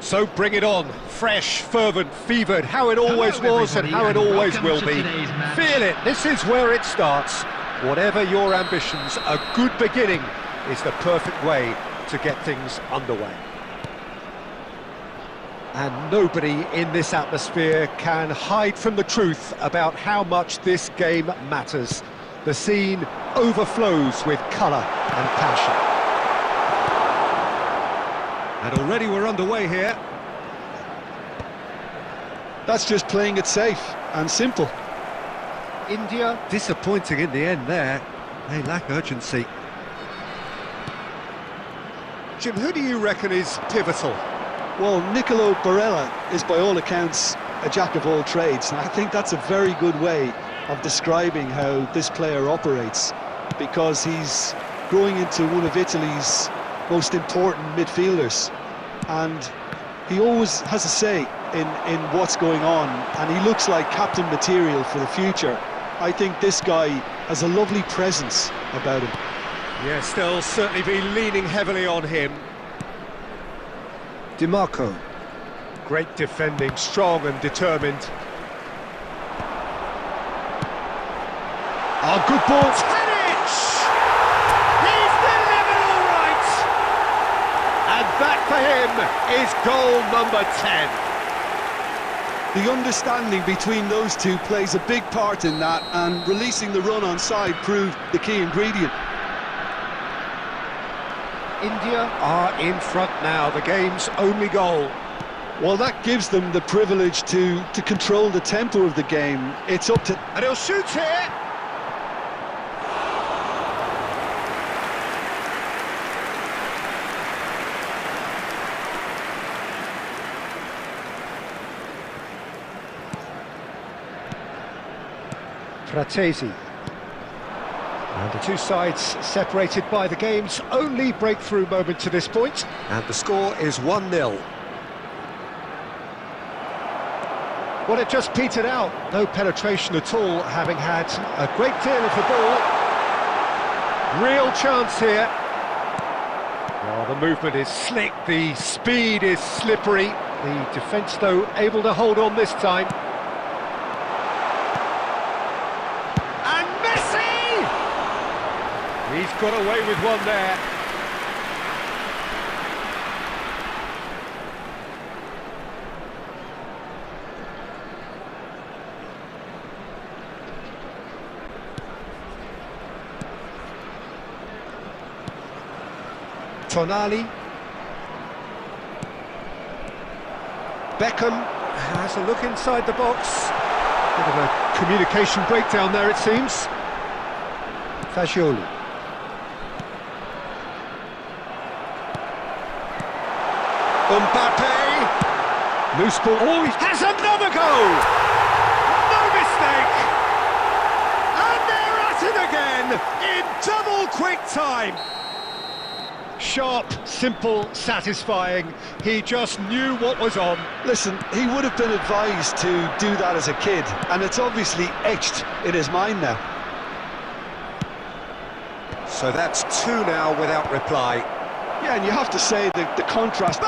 So bring it on, fresh, fervent, fevered, how it always was and how it always will be. Feel it, this is where it starts. Whatever your ambitions, a good beginning is the perfect way to get things underway. And nobody in this atmosphere can hide from the truth about how much this game matters. The scene overflows with colour and passion. And already we're underway here. That's just playing it safe and simple. India disappointing in the end there. They lack urgency. Jim, who do you reckon is pivotal? Well, Nicolo Barella is by all accounts a jack of all trades, and I think that's a very good way of describing how this player operates, because he's growing into one of Italy's most important midfielders, and he always has a say in what's going on, and he looks like captain material for the future. I think this guy has a lovely presence about him. Yes, they'll certainly be leaning heavily on him. DiMarco. Great defending, strong and determined. Oh, good ball. Tadic! He's delivered all right! And that for him is goal number 10. The understanding between those two plays a big part in that, and releasing the run on side proved the key ingredient. India are in front now, the game's only goal. Well, that gives them the privilege to control the tempo of the game. It's up to... And he'll shoot here! Fratesi. And the two sides separated by the game's only breakthrough moment to this point. And the score is 1-0. Well, it just petered out. No penetration at all, having had a great deal of the ball. Real chance here. Well, the movement is slick, the speed is slippery. The defence, though, able to hold on this time. He's got away with one there. Tonali. Beckham has a look inside the box. Bit of a communication breakdown there, it seems. Fagioli. Mbappe, loose ball, oh, he has another goal! No mistake! And they're at it again, in double quick time! Sharp, simple, satisfying, he just knew what was on. Listen, he would have been advised to do that as a kid, and it's obviously etched in his mind now. So that's 2 now without reply. Yeah, and you have to say that the contrast...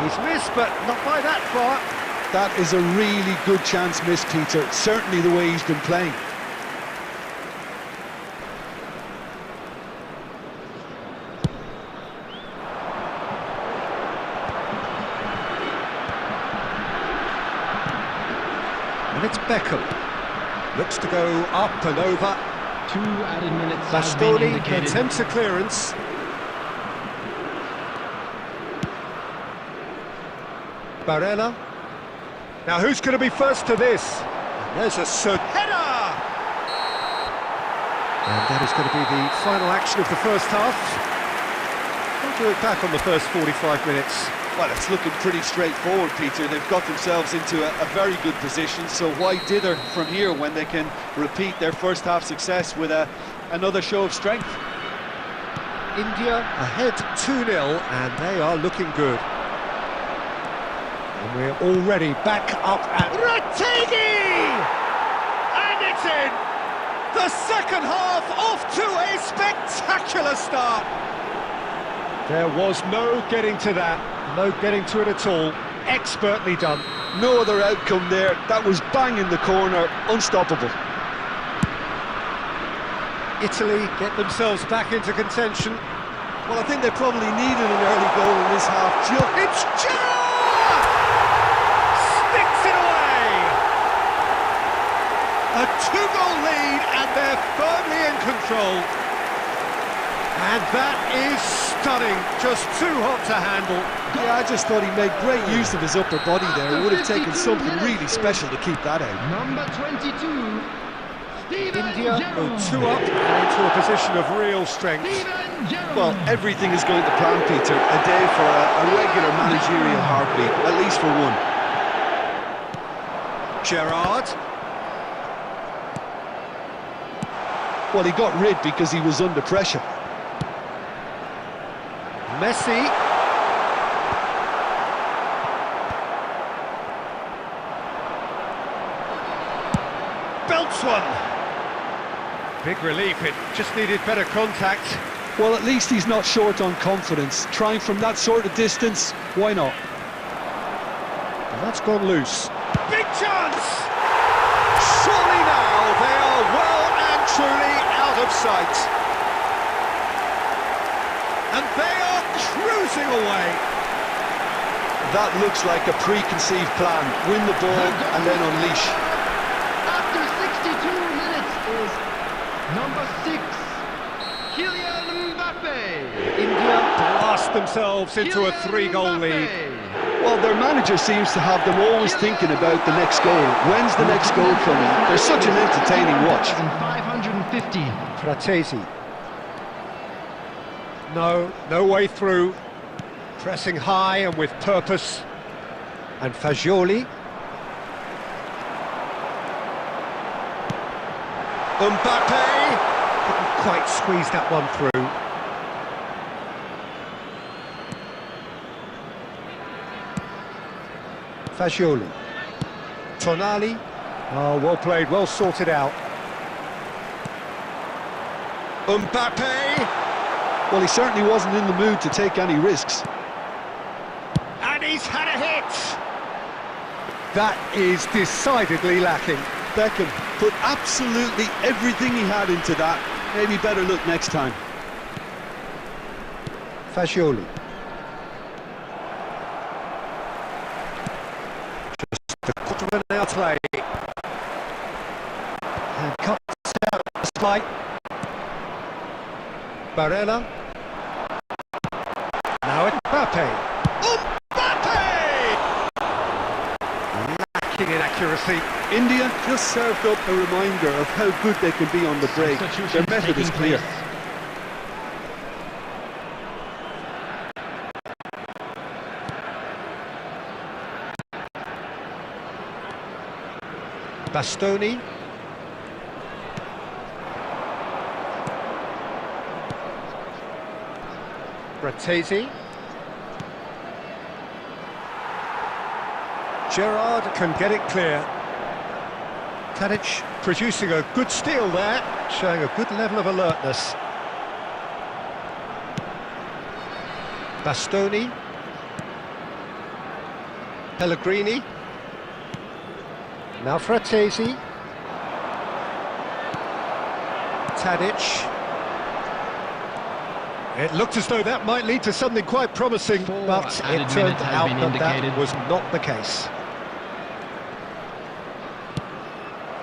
He's missed, but not by that far. That is a really good chance missed, Peter. Certainly the way he's been playing. And it's Beckham. Looks to go up and over. 2 added minutes. Bastoni attempts a clearance. Barella. Now who's going to be first to this? There's a header! And that is going to be the final action of the first half. We'll do it back on the first 45 minutes. Well, it's looking pretty straightforward, Peter. They've got themselves into a very good position, so why dither from here when they can repeat their first half success with another show of strength? India ahead 2-0, and they are looking good. And we're already back up at Rategi! And it's in! The second half off to a spectacular start! There was no getting to that, no getting to it at all. Expertly done. No other outcome there. That was bang in the corner, unstoppable. Italy get themselves back into contention. Well, I think they probably needed an early goal in this half. It's Gerrard! Sticks it away! A two-goal lead and they're firmly in control. And that is stunning, just too hot to handle. Yeah, I just thought he made great use of his upper body there. It would have taken something really special to keep that out. Number 22, India go 2 up and into a position of real strength. Well, everything is going to plan, Peter. A day for a regular managerial heartbeat, at least for one. Gerrard. Well, he got rid because he was under pressure. Messi. Belts one. Big relief, it just needed better contact. Well, at least he's not short on confidence. Trying from that sort of distance, why not? And that's gone loose. Big chance! Surely now they are well and truly out of sight. And they are cruising away. That looks like a preconceived plan. Win the ball and then unleash. After 62 minutes is number 6, Kylian Mbappe. India blast themselves into a 3-goal lead. Well, their manager seems to have them always thinking about the next goal. When's the next goal coming? They're such an entertaining watch. 550. Fratesi. No way through. Pressing high and with purpose. And Fagioli. Mbappe! Couldn't quite squeeze that one through. Fagioli. Tonali. Oh, well played, well sorted out. Mbappe! Well, he certainly wasn't in the mood to take any risks. And he's had a hit! That is decidedly lacking. Beckham put absolutely everything he had into that. Maybe better look next time. Fagioli. Just a quarter of an outplay. And cuts out the spike. Barella. Now it's Mbappe. Mbappe! Lacking in accuracy. India just served up a reminder of how good they can be on the break. Their method is clear. Bastoni. Fratesi. Gerrard can get it clear. Tadic producing a good steal there, showing a good level of alertness. Bastoni. Pellegrini. Now Fratesi. Tadic. It looked as though that might lead to something quite promising, but it turned out that that was not the case.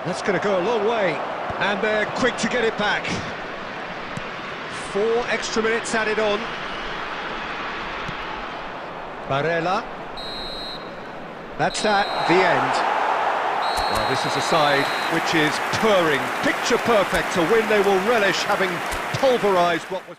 That's going to go a long way, and they're quick to get it back. 4 extra minutes added on. Barella. That's at the end. Well, this is a side which is purring, picture perfect, a win they will relish, having pulverised what was...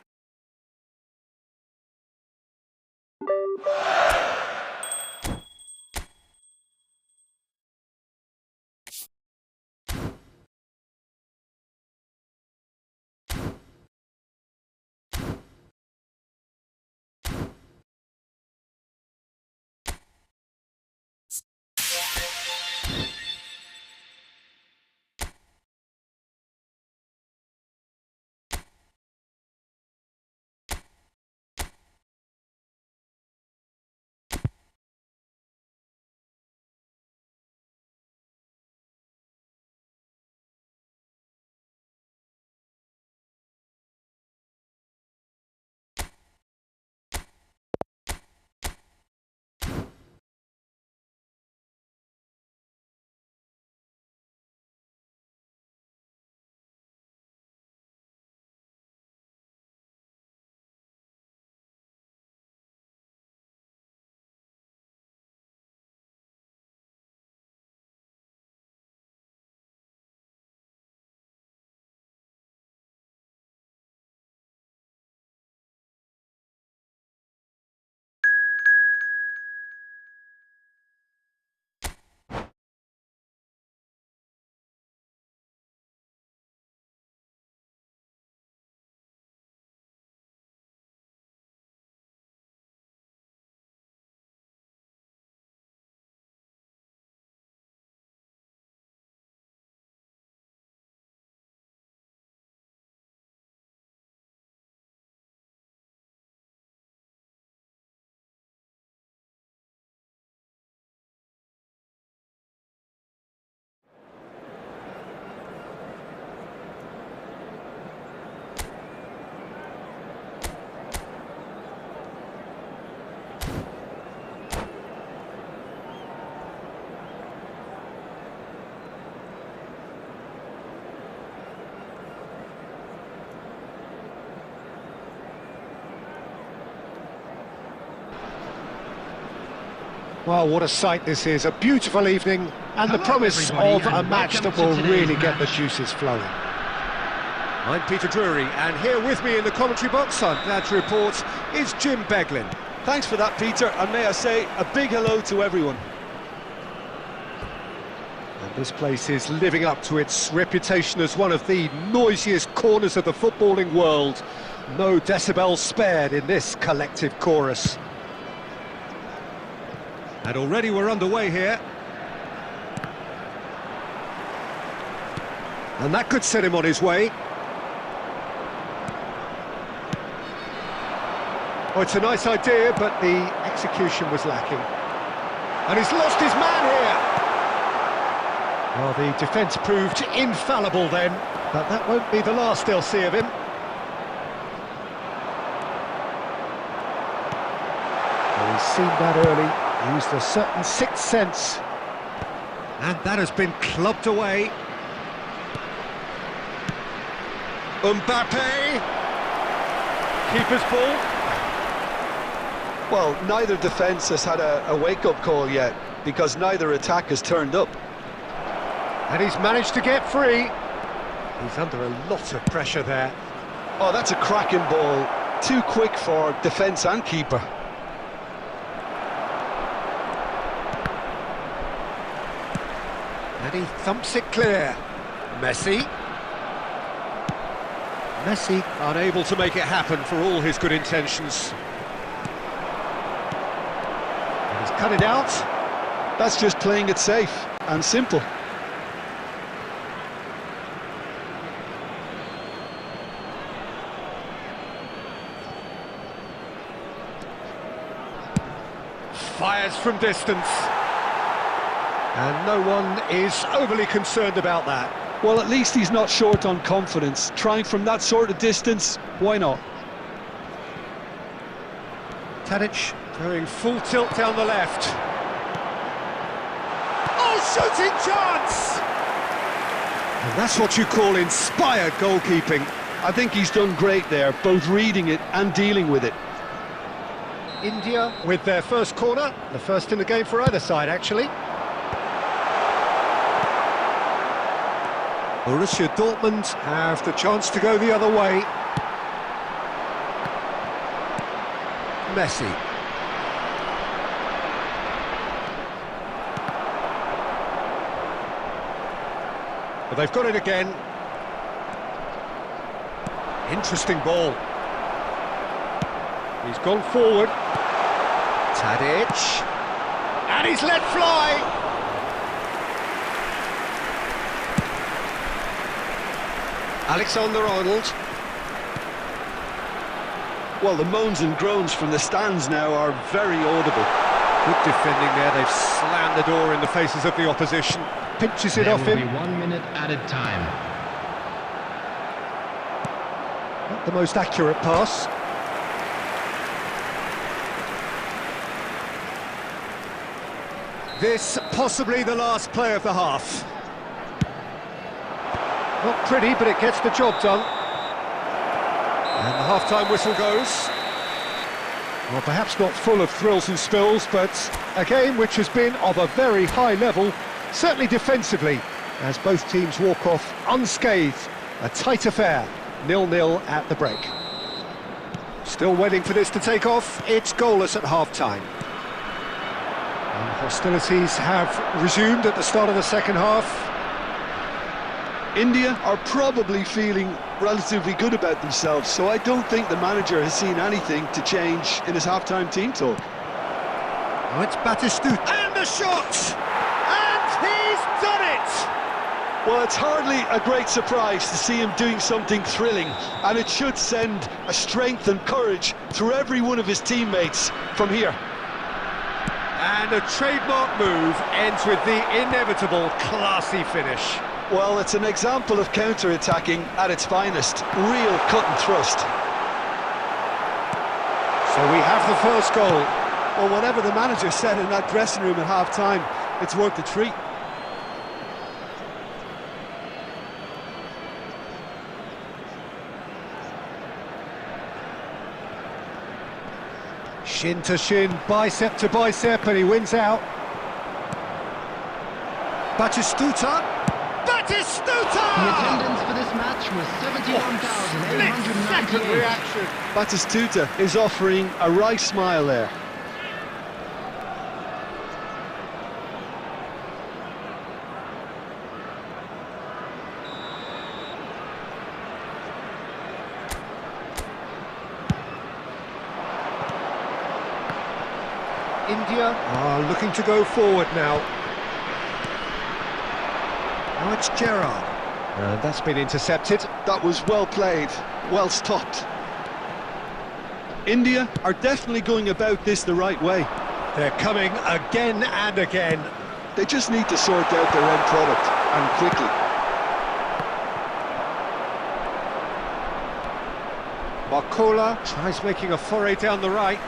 Well, what a sight this is, a beautiful evening, and the Hello, promise everybody, of a and match welcome that to will today's really get the match. juices flowing. I'm Peter Drury, and here with me in the commentary box, I'm glad to report, is Jim Beglin. Thanks for that, Peter, and may I say a big hello to everyone. And this place is living up to its reputation as one of the noisiest corners of the footballing world. No decibels spared in this collective chorus. And already we're underway here. And that could set him on his way. Oh, it's a nice idea, but the execution was lacking. And he's lost his man here. Well, the defence proved infallible then, but that won't be the last they'll see of him. Well, he's seen that early, used a certain sixth sense. And that has been clubbed away. Mbappe! Keeper's ball. Well, neither defence has had a wake-up call yet, because neither attack has turned up. And he's managed to get free. He's under a lot of pressure there. Oh, that's a cracking ball. Too quick for defence and keeper. And he thumps it clear. Messi. Messi unable to make it happen for all his good intentions. And he's cut it out. That's just playing it safe and simple. Fires from distance. And no one is overly concerned about that. Well, at least he's not short on confidence. Trying from that sort of distance, why not? Tadic going full tilt down the left. Oh, shooting chance! And that's what you call inspired goalkeeping. I think he's done great there, both reading it and dealing with it. India with their first corner, the first in the game for either side, actually. Borussia Dortmund have the chance to go the other way. Messi. But they've got it again. Interesting ball. He's gone forward. Tadic. And he's let fly. Alexander-Arnold. Well, the moans and groans from the stands now are very audible. Good defending there, they've slammed the door in the faces of the opposition. Pinches it off him. There will be 1 minute added time. Not the most accurate pass. This possibly the last play of the half. Not pretty, but it gets the job done. And the half-time whistle goes. Well, perhaps not full of thrills and spills, but a game which has been of a very high level, certainly defensively, as both teams walk off unscathed. A tight affair, 0-0 at the break. Still waiting for this to take off, it's goalless at half-time. And hostilities have resumed at the start of the second half. India are probably feeling relatively good about themselves, so I don't think the manager has seen anything to change in his half-time team talk. Oh, it's Batistuta. And the shot! And he's done it! Well, it's hardly a great surprise to see him doing something thrilling, and it should send a strength and courage through every one of his teammates from here. And a trademark move ends with the inevitable classy finish. Well, it's an example of counter-attacking at its finest. Real cut and thrust. So we have the first goal. Well, whatever the manager said in that dressing room at half-time, it's worth the treat. Shin to shin, bicep to bicep, and he wins out. Batistuta! Batistuta! The attendance for this match was Split-second 71,898. reaction. Batistuta is offering a right smile there. India are looking to go forward now. Now it's Gerrard. And that's been intercepted. That was well played, well stopped. India are definitely going about this the right way. They're coming again and again. They just need to sort out their end product, and quickly. Barcola tries making a foray down the right.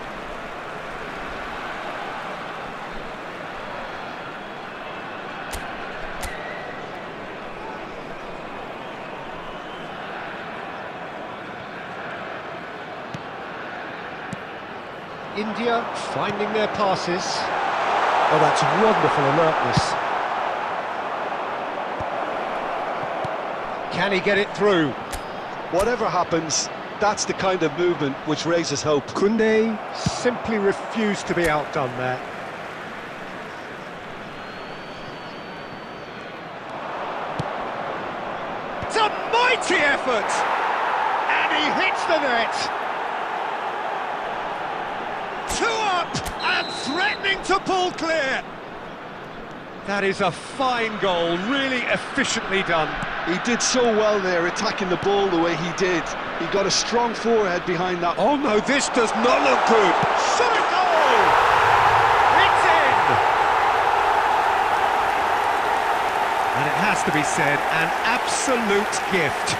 India finding their passes. Oh, that's wonderful alertness. Can he get it through? Whatever happens, that's the kind of movement which raises hope. Kunde simply refused to be outdone there. It's a mighty effort! And he hits the net! Two up and threatening to pull clear. That is a fine goal, really efficiently done. He did so well there, attacking the ball the way he did. He got a strong forehead behind that. Oh no, this does not look good. Shot a goal! It's in! And it has to be said, an absolute gift.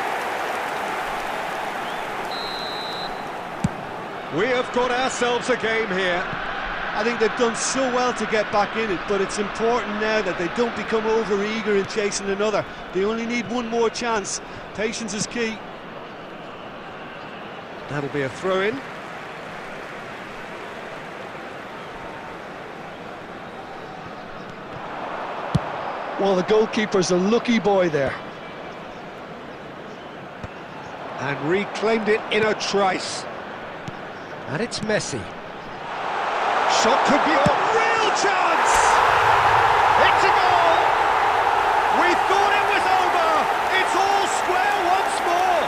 We have got ourselves a game here. I think they've done so well to get back in it, but it's important now that they don't become over-eager in chasing another. They only need one more chance. Patience is key. That'll be a throw-in. Well, the goalkeeper's a lucky boy there. And reclaimed it in a trice. And it's Messi. Shot could be a real chance! It's a goal! We thought it was over! It's all square once more!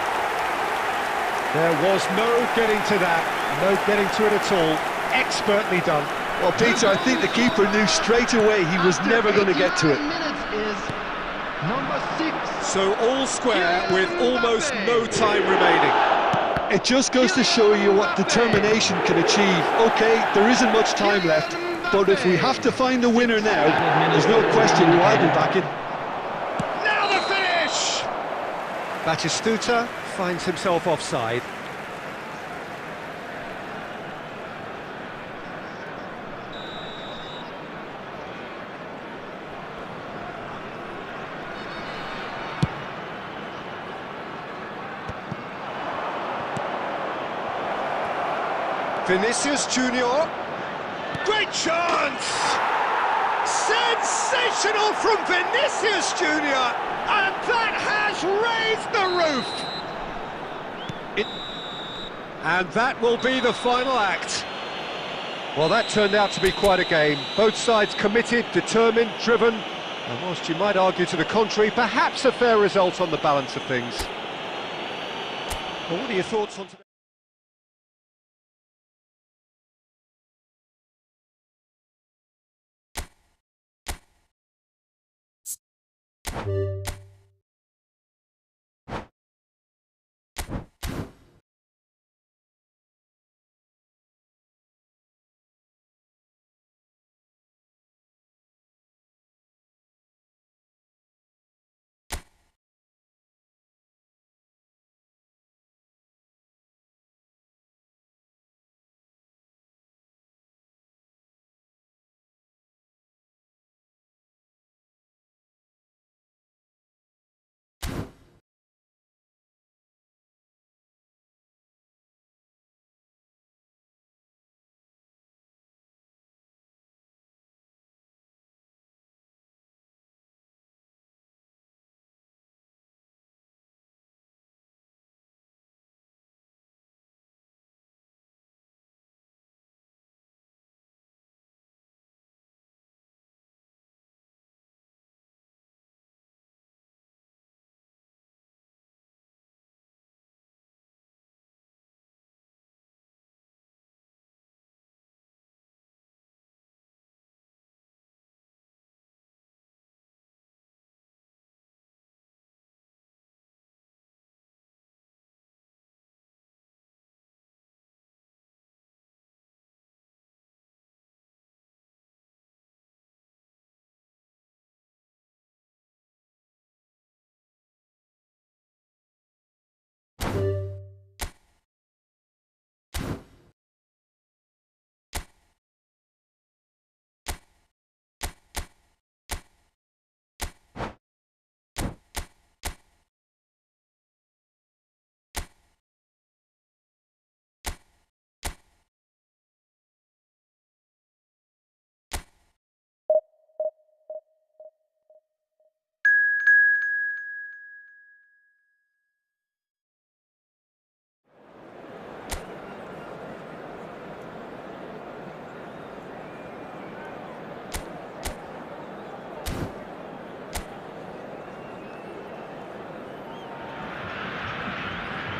There was no getting to that, no getting to it at all. Expertly done. Well, Peter, I think the keeper knew straight away he was never going to get to it. Minutes is number 6. So all square with almost no time remaining. It just goes to show you what determination can achieve. Okay, there isn't much time left, but if we have to find a winner now, there's no question who I'll be backing. Now the finish! Batistuta finds himself offside. Vinicius Junior, great chance! Sensational from Vinicius Junior, and that has raised the roof! And that will be the final act. Well, that turned out to be quite a game. Both sides committed, determined, driven, and whilst you might argue to the contrary, perhaps a fair result on the balance of things. Well, what are your thoughts on today?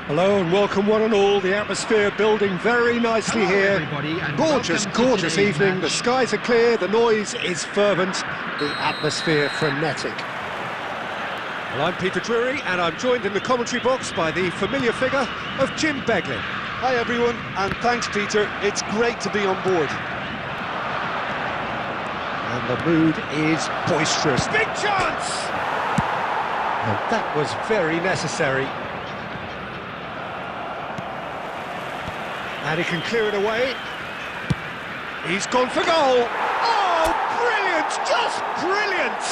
Hello and welcome one and all. The atmosphere building very nicely Hello, here. everybody, and Gorgeous, welcome to gorgeous today's evening. match. The skies are clear, the noise is fervent, the atmosphere frenetic. Well, I'm Peter Drury and I'm joined in the commentary box by the familiar figure of Jim Beglin. Hi everyone, and thanks Peter, it's great to be on board. And the mood is boisterous. Big chance! And that was very necessary. And he can clear it away. He's gone for goal. Oh, brilliant! Just brilliant!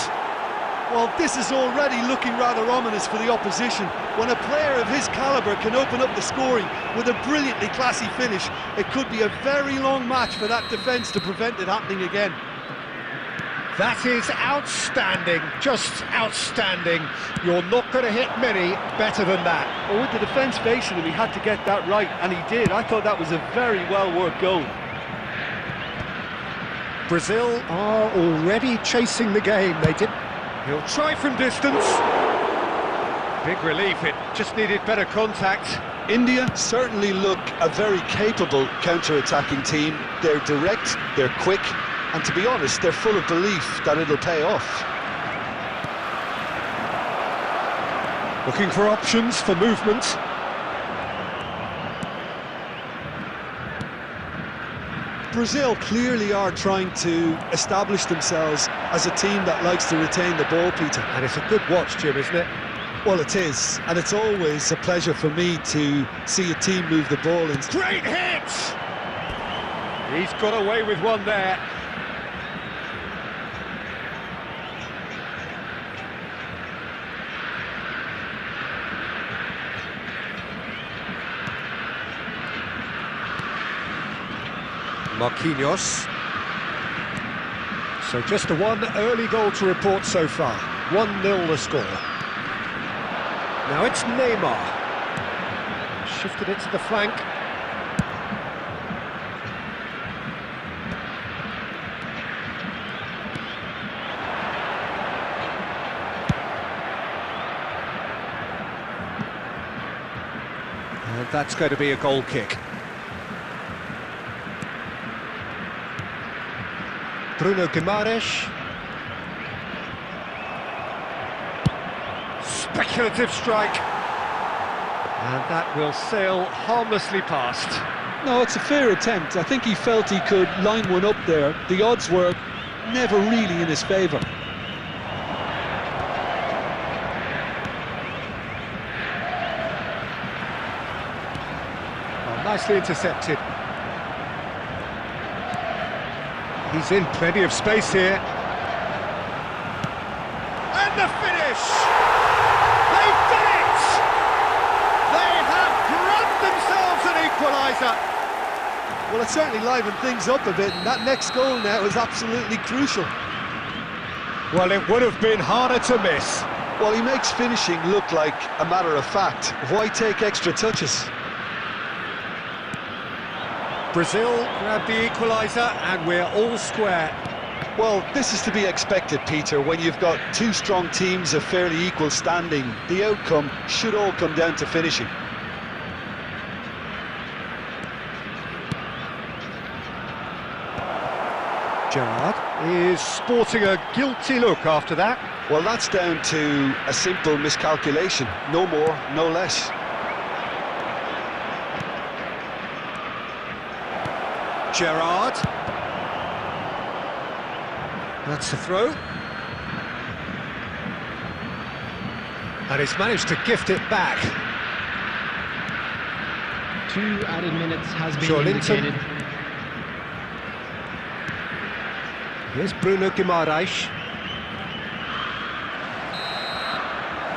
Well, this is already looking rather ominous for the opposition. When a player of his calibre can open up the scoring with a brilliantly classy finish, it could be a very long match for that defence to prevent it happening again. That is outstanding, just outstanding. You're not going to hit many better than that. Well, with the defence facing him, he had to get that right, and he did. I thought that was a very well-worked goal. Brazil are already chasing the game. He'll try from distance. Big relief, it just needed better contact. India certainly look a very capable counter-attacking team. They're direct, they're quick, and to be honest, they're full of belief that it'll pay off. Looking for options for movement. Brazil clearly are trying to establish themselves as a team that likes to retain the ball, Peter. And it's a good watch, Jim, isn't it? Well, it is, and it's always a pleasure for me to see a team move the ball in. Great hit! He's got away with one there. Marquinhos. So just the one early goal to report so far. 1-0 the score. Now it's Neymar. Shifted it to the flank. And that's going to be a goal kick. Bruno Guimaraes. Speculative strike. And that will sail harmlessly past. No, it's a fair attempt. I think he felt he could line one up there. The odds were never really in his favour. Oh, nicely intercepted. He's in plenty of space here. And the finish! They've done it! They have grabbed themselves an equaliser. Well, it certainly livened things up a bit, and that next goal now is absolutely crucial. Well, it would have been harder to miss. Well, he makes finishing look like a matter of fact. Why take extra touches? Brazil grabbed the equaliser and we're all square. Well, this is to be expected, Peter. When you've got two strong teams of fairly equal standing, the outcome should all come down to finishing. Gerrard is sporting a guilty look after that. Well, that's down to a simple miscalculation. No more, no less. Gerrard. That's the throw. And he's managed to gift it back. 2 added minutes has been Joelinton. indicated. Here's Bruno Guimaraes.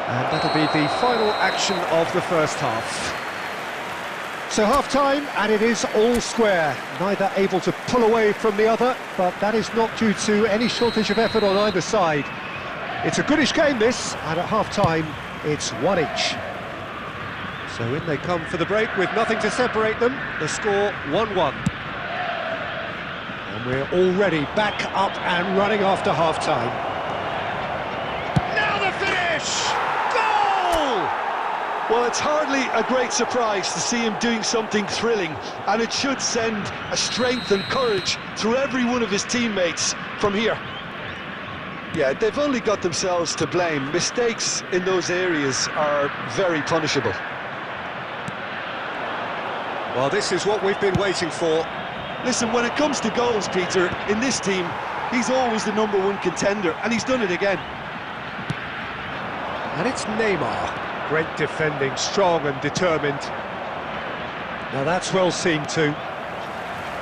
And that'll be the final action of the first half. So half-time, and it is all square. Neither able to pull away from the other, but that is not due to any shortage of effort on either side. It's a goodish game, this, and at half-time, it's one each. So in they come for the break with nothing to separate them. The score 1-1. And we're already back up and running after half-time. Now the finish! Goal! Well, it's hardly a great surprise to see him doing something thrilling, and it should send a strength and courage through every one of his teammates from here. Yeah, they've only got themselves to blame. Mistakes in those areas are very punishable. Well, this is what we've been waiting for. Listen, when it comes to goals, Peter, in this team, he's always the #1 contender, and he's done it again. And it's Neymar. Great defending, strong and determined. Now that's well seen too.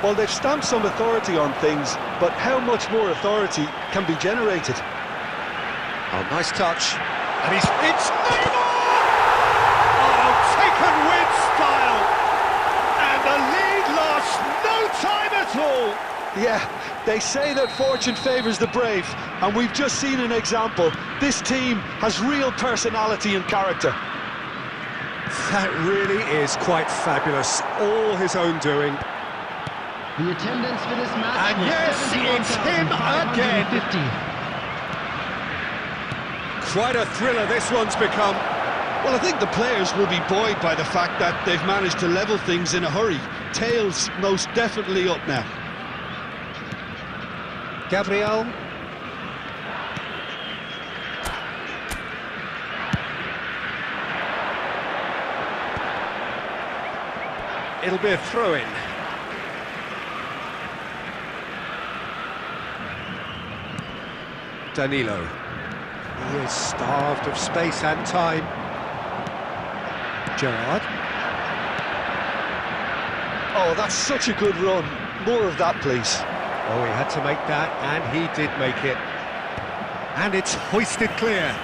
Well, they've stamped some authority on things, but how much more authority can be generated? Oh, nice touch. And it's Neymar! Oh, taken with style! And the lead lost no time at all! Yeah, they say that fortune favours the brave, and we've just seen an example. This team has real personality and character. That really is quite fabulous. All his own doing. The attendance for this match. And yes, it's him again. Quite a thriller this one's become. Well, I think the players will be buoyed by the fact that they've managed to level things in a hurry. Tails most definitely up now. Gabriel. It'll be a throw-in. Danilo. He is starved of space and time. Gerrard. Oh, that's such a good run. More of that, please. Oh, he had to make that, and he did make it. And it's hoisted clear.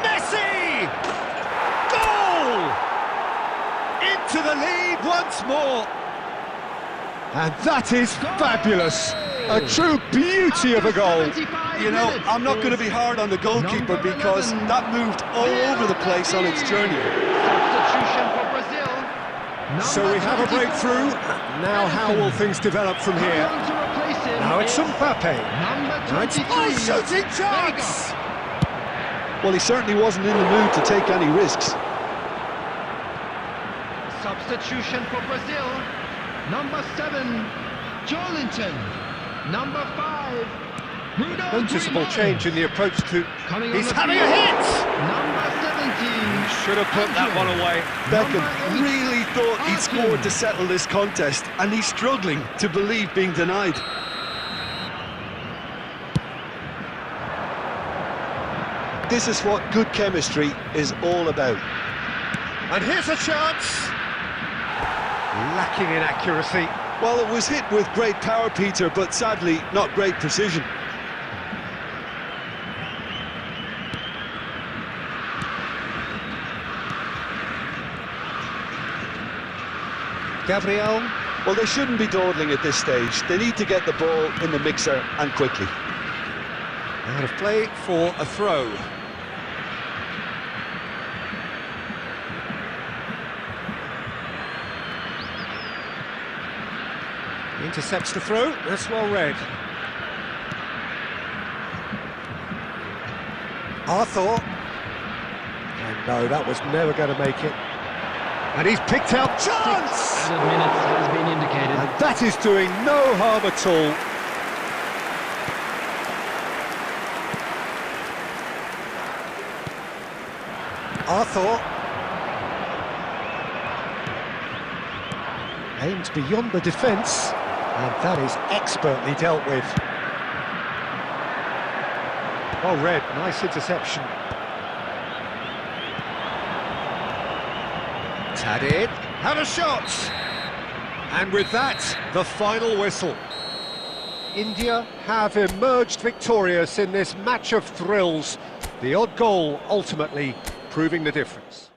Messi! Goal! Into the lead once more. And that is fabulous. A true beauty of a goal. You know, I'm not going to be hard on the goalkeeper because that moved all over the place on its journey. Substitution for Brazil. So we have a breakthrough. Now how will things develop from here? Now it's Mbappe. Now it's shooting chance. Well, he certainly wasn't in the mood to take any risks. Substitution for Brazil. Number 7, Joelinton. Number 5, Bruno. Noticeable Griezmann. change in the approach to... Coming on He's the having a field. hit! Number 17. Should have put that one away. Beckham Number 8, really thought he'd Arkin. scored to settle this contest, and he's struggling to believe being denied. This is what good chemistry is all about. And here's a chance. Lacking in accuracy. Well, it was hit with great power, Peter, but sadly, not great precision. Gabriel. Well, they shouldn't be dawdling at this stage. They need to get the ball in the mixer, and quickly. Out of play for a throw. Intercepts the throw, that's well read. Arthur. And no, that was never going to make it. And he's picked out chance! Added minutes has been indicated. And that is doing no harm at all. Arthur. Aims beyond the defence, and that is expertly dealt with. Well read, nice interception. Tadid, had a shot! And with that, the final whistle. India have emerged victorious in this match of thrills. The odd goal ultimately proving the difference.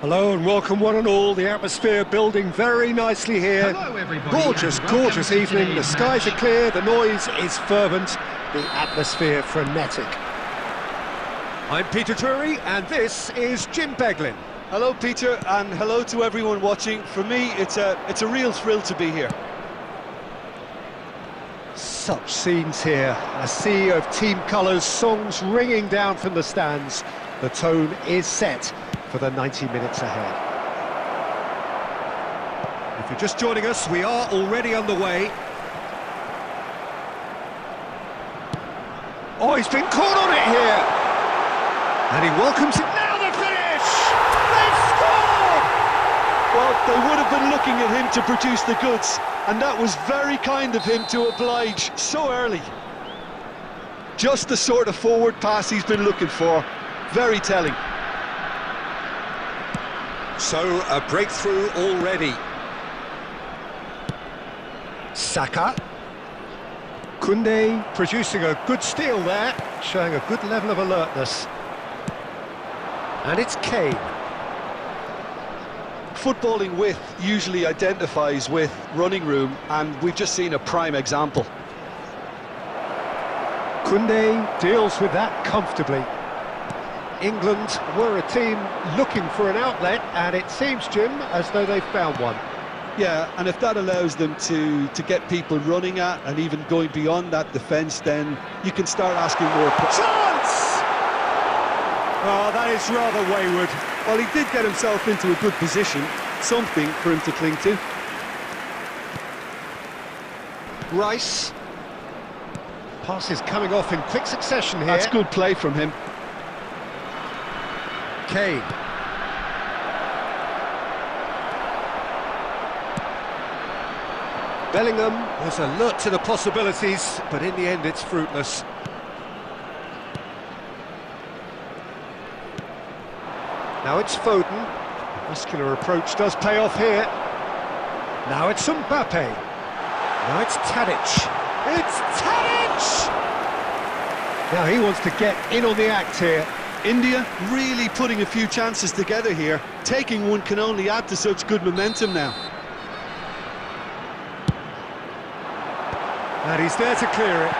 Hello and welcome one and all. The atmosphere building very nicely here. Hello, everybody, Gorgeous, and welcome gorgeous to evening. The today's skies match. are clear, the noise is fervent, the atmosphere frenetic. I'm Peter Drury and this is Jim Beglin. Hello, Peter, and hello to everyone watching. For me, it's a real thrill to be here. Such scenes here, a sea of team colours, songs ringing down from the stands. The tone is set for the 90 minutes ahead. If you're just joining us, we are already underway. Oh, he's been caught on it here! And he welcomes it. Now the finish! They've scored! Well, they would have been looking at him to produce the goods, and that was very kind of him to oblige so early. Just the sort of forward pass he's been looking for. Very telling. So, a breakthrough already. Saka. Koundé producing a good steal there, showing a good level of alertness. And it's Kane. Footballing width usually identifies with running room, and we've just seen a prime example. Koundé deals with that comfortably. England were a team looking for an outlet, and it seems, Jim, as though they've found one. Yeah, and if that allows them to get people running at and even going beyond that defence, then you can start asking more questions. Chance! Oh, that is rather wayward. Well, he did get himself into a good position, something for him to cling to. Rice. Passes coming off in quick succession here. That's good play from him. Kane. Bellingham was alert to the possibilities, but in the end it's fruitless. Now it's Foden. The muscular approach does pay off here. Now it's Mbappe. Now it's Tadic. It's Tadic! Now he wants to get in on the act here. India really putting a few chances together here. Taking one can only add to such good momentum now. And he's there to clear it.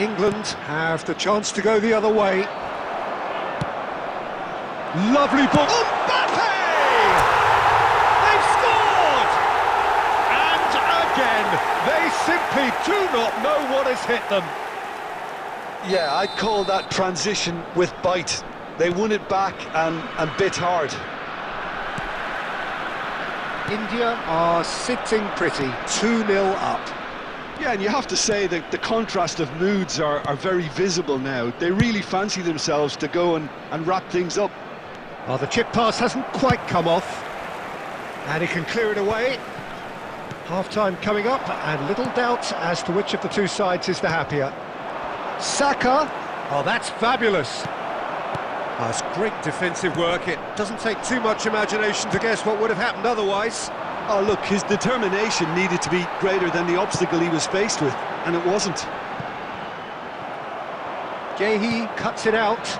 England have the chance to go the other way. Lovely ball. Mbappe! They've scored! And again, they simply do not know what has hit them. Yeah, I'd call that transition with bite. They won it back and bit hard. India are sitting pretty, 2-0 up. Yeah, and you have to say that the contrast of moods are very visible now. They really fancy themselves to go and wrap things up. Well, the chip pass hasn't quite come off. And he can clear it away. Half-time coming up, and little doubt as to which of the two sides is the happier. Saka, oh, that's fabulous. That's great defensive work. It doesn't take too much imagination to guess what would have happened otherwise. Oh, look, his determination needed to be greater than the obstacle he was faced with, and it wasn't. Gehi cuts it out.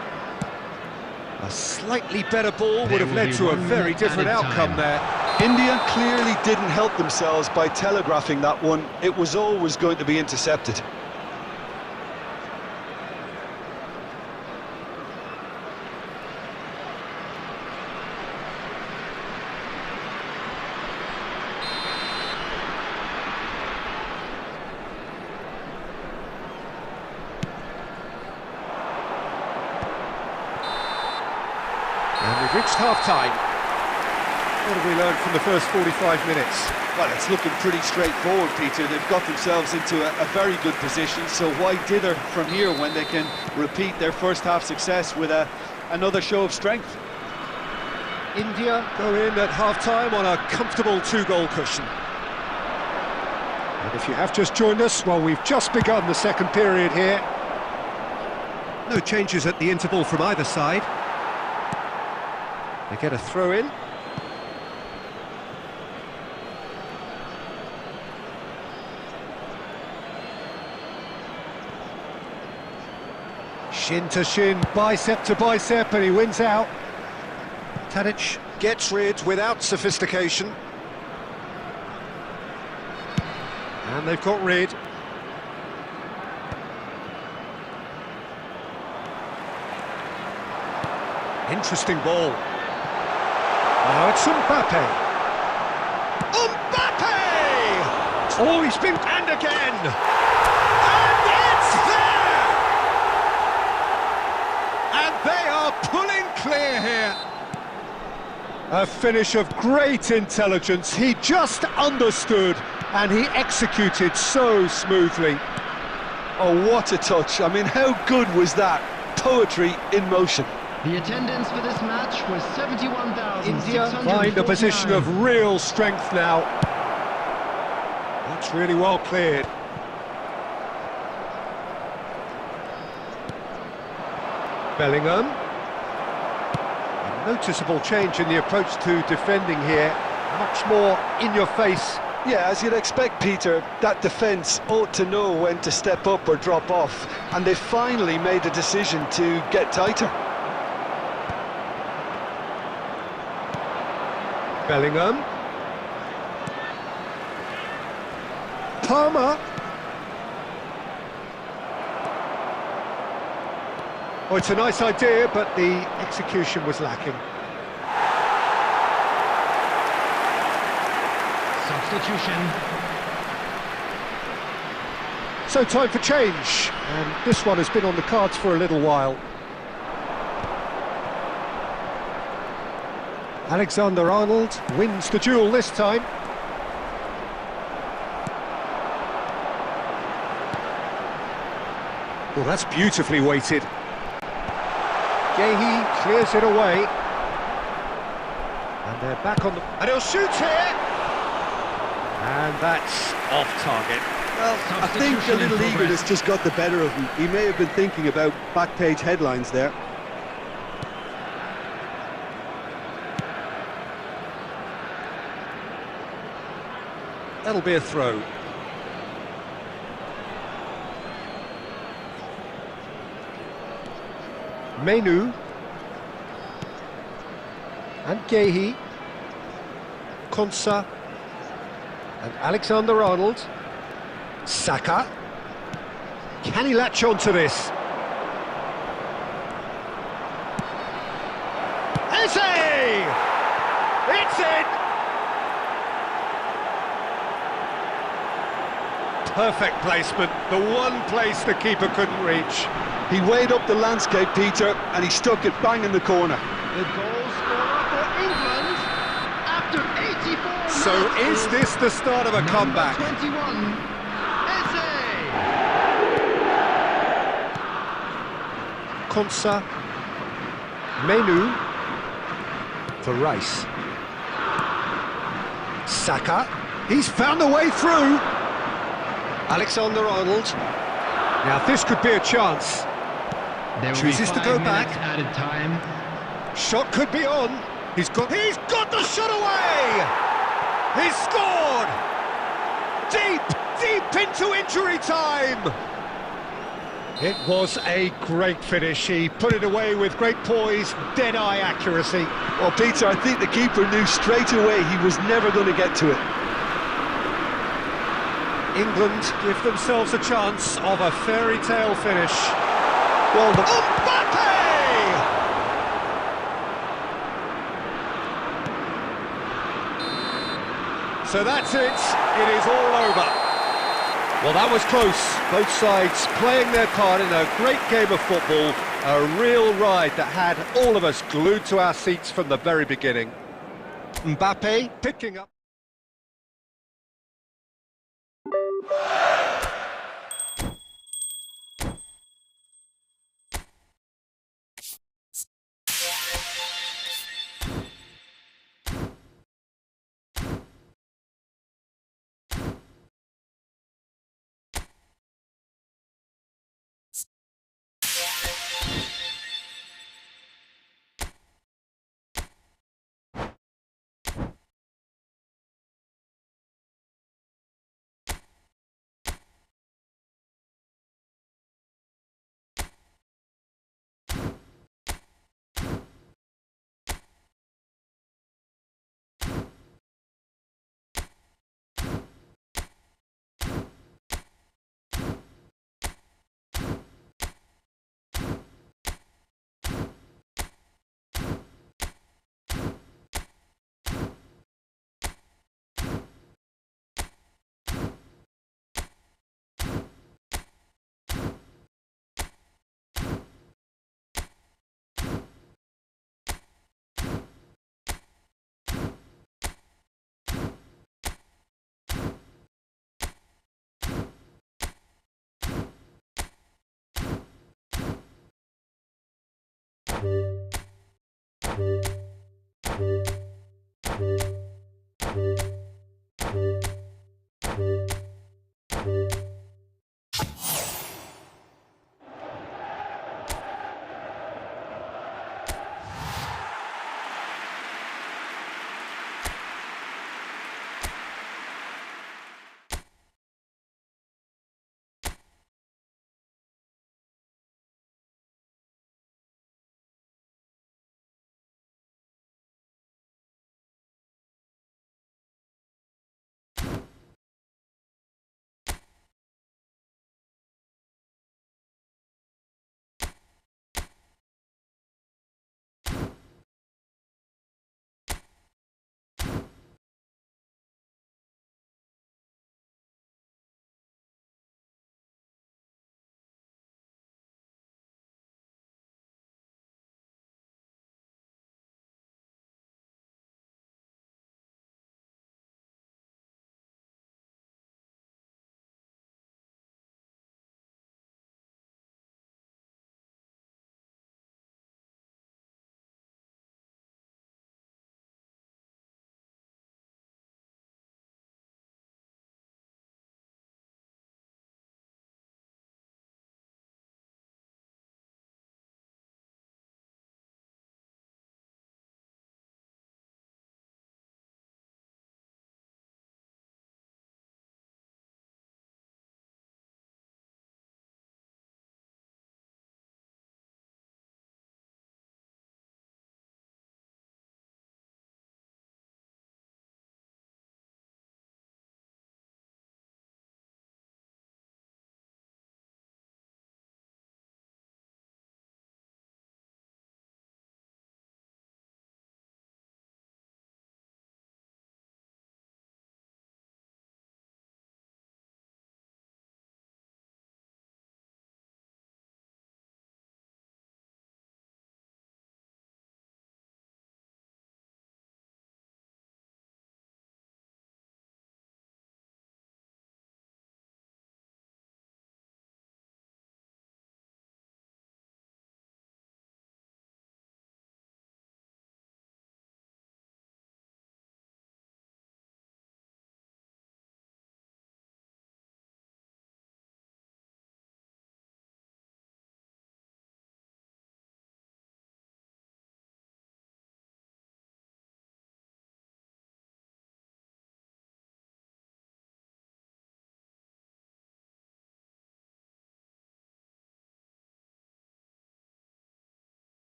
A slightly better ball would have led to a very different outcome there. India clearly didn't help themselves by telegraphing that one. It was always going to be intercepted. And we've reached half-time. What have we learned from the first 45 minutes? Well, it's looking pretty straightforward, Peter. They've got themselves into a very good position, so why dither from here when they can repeat their first half success with another show of strength? India go in at half-time on a comfortable two-goal cushion. And if you have just joined us, well, we've just begun the second period here. No changes at the interval from either side. They get a throw in. Shin to shin, bicep to bicep, and he wins out. Tadic gets rid without sophistication. And they've got rid. Interesting ball. Now it's Mbappe. Mbappe! Oh, he's been... And again! And it's there! And they are pulling clear here. A finish of great intelligence. He just understood and he executed so smoothly. Oh, what a touch. I mean, how good was that? Poetry in motion. The attendance for this match was 71,649. India find a position of real strength now. That's really well cleared. Bellingham. A noticeable change in the approach to defending here. Much more in your face. Yeah, as you'd expect, Peter, that defence ought to know when to step up or drop off, and they finally made the decision to get tighter. Bellingham. Palmer. Oh, it's a nice idea, but the execution was lacking. Substitution. So time for change, and this one has been on the cards for a little while. Alexander-Arnold wins the duel this time. Well, that's beautifully weighted. Gehi clears it away. And they're back on the... And he'll shoot here! And that's off target. Well, I think a little eagerness just got the better of him. He may have been thinking about back-page headlines there. That'll be a throw. Menu. And Gehi. Konsa. And Alexander-Arnold. Saka. Can he latch on to this? Eze! It's in! Perfect placement, the one place the keeper couldn't reach. He weighed up the landscape, Peter, and he stuck it bang in the corner. The goal scorer for England after 84 minutes. So is this the start of a comeback? 21, Eze. Konsa. Menu. For Rice. Saka. He's found a way through. Alexander-Arnold. Now this could be a chance. There will Chooses be to go 5 back. minutes added time. Shot could be on. He's got the shot away! He's scored! Deep into injury time! It was a great finish. He put it away with great poise, dead-eye accuracy. Well, Peter, I think the keeper knew straight away he was never going to get to it. England give themselves a chance of a fairy tale finish. Well, Mbappe! So that's it. It is all over. Well, that was close. Both sides playing their part in a great game of football. A real ride that had all of us glued to our seats from the very beginning. Mbappe picking up.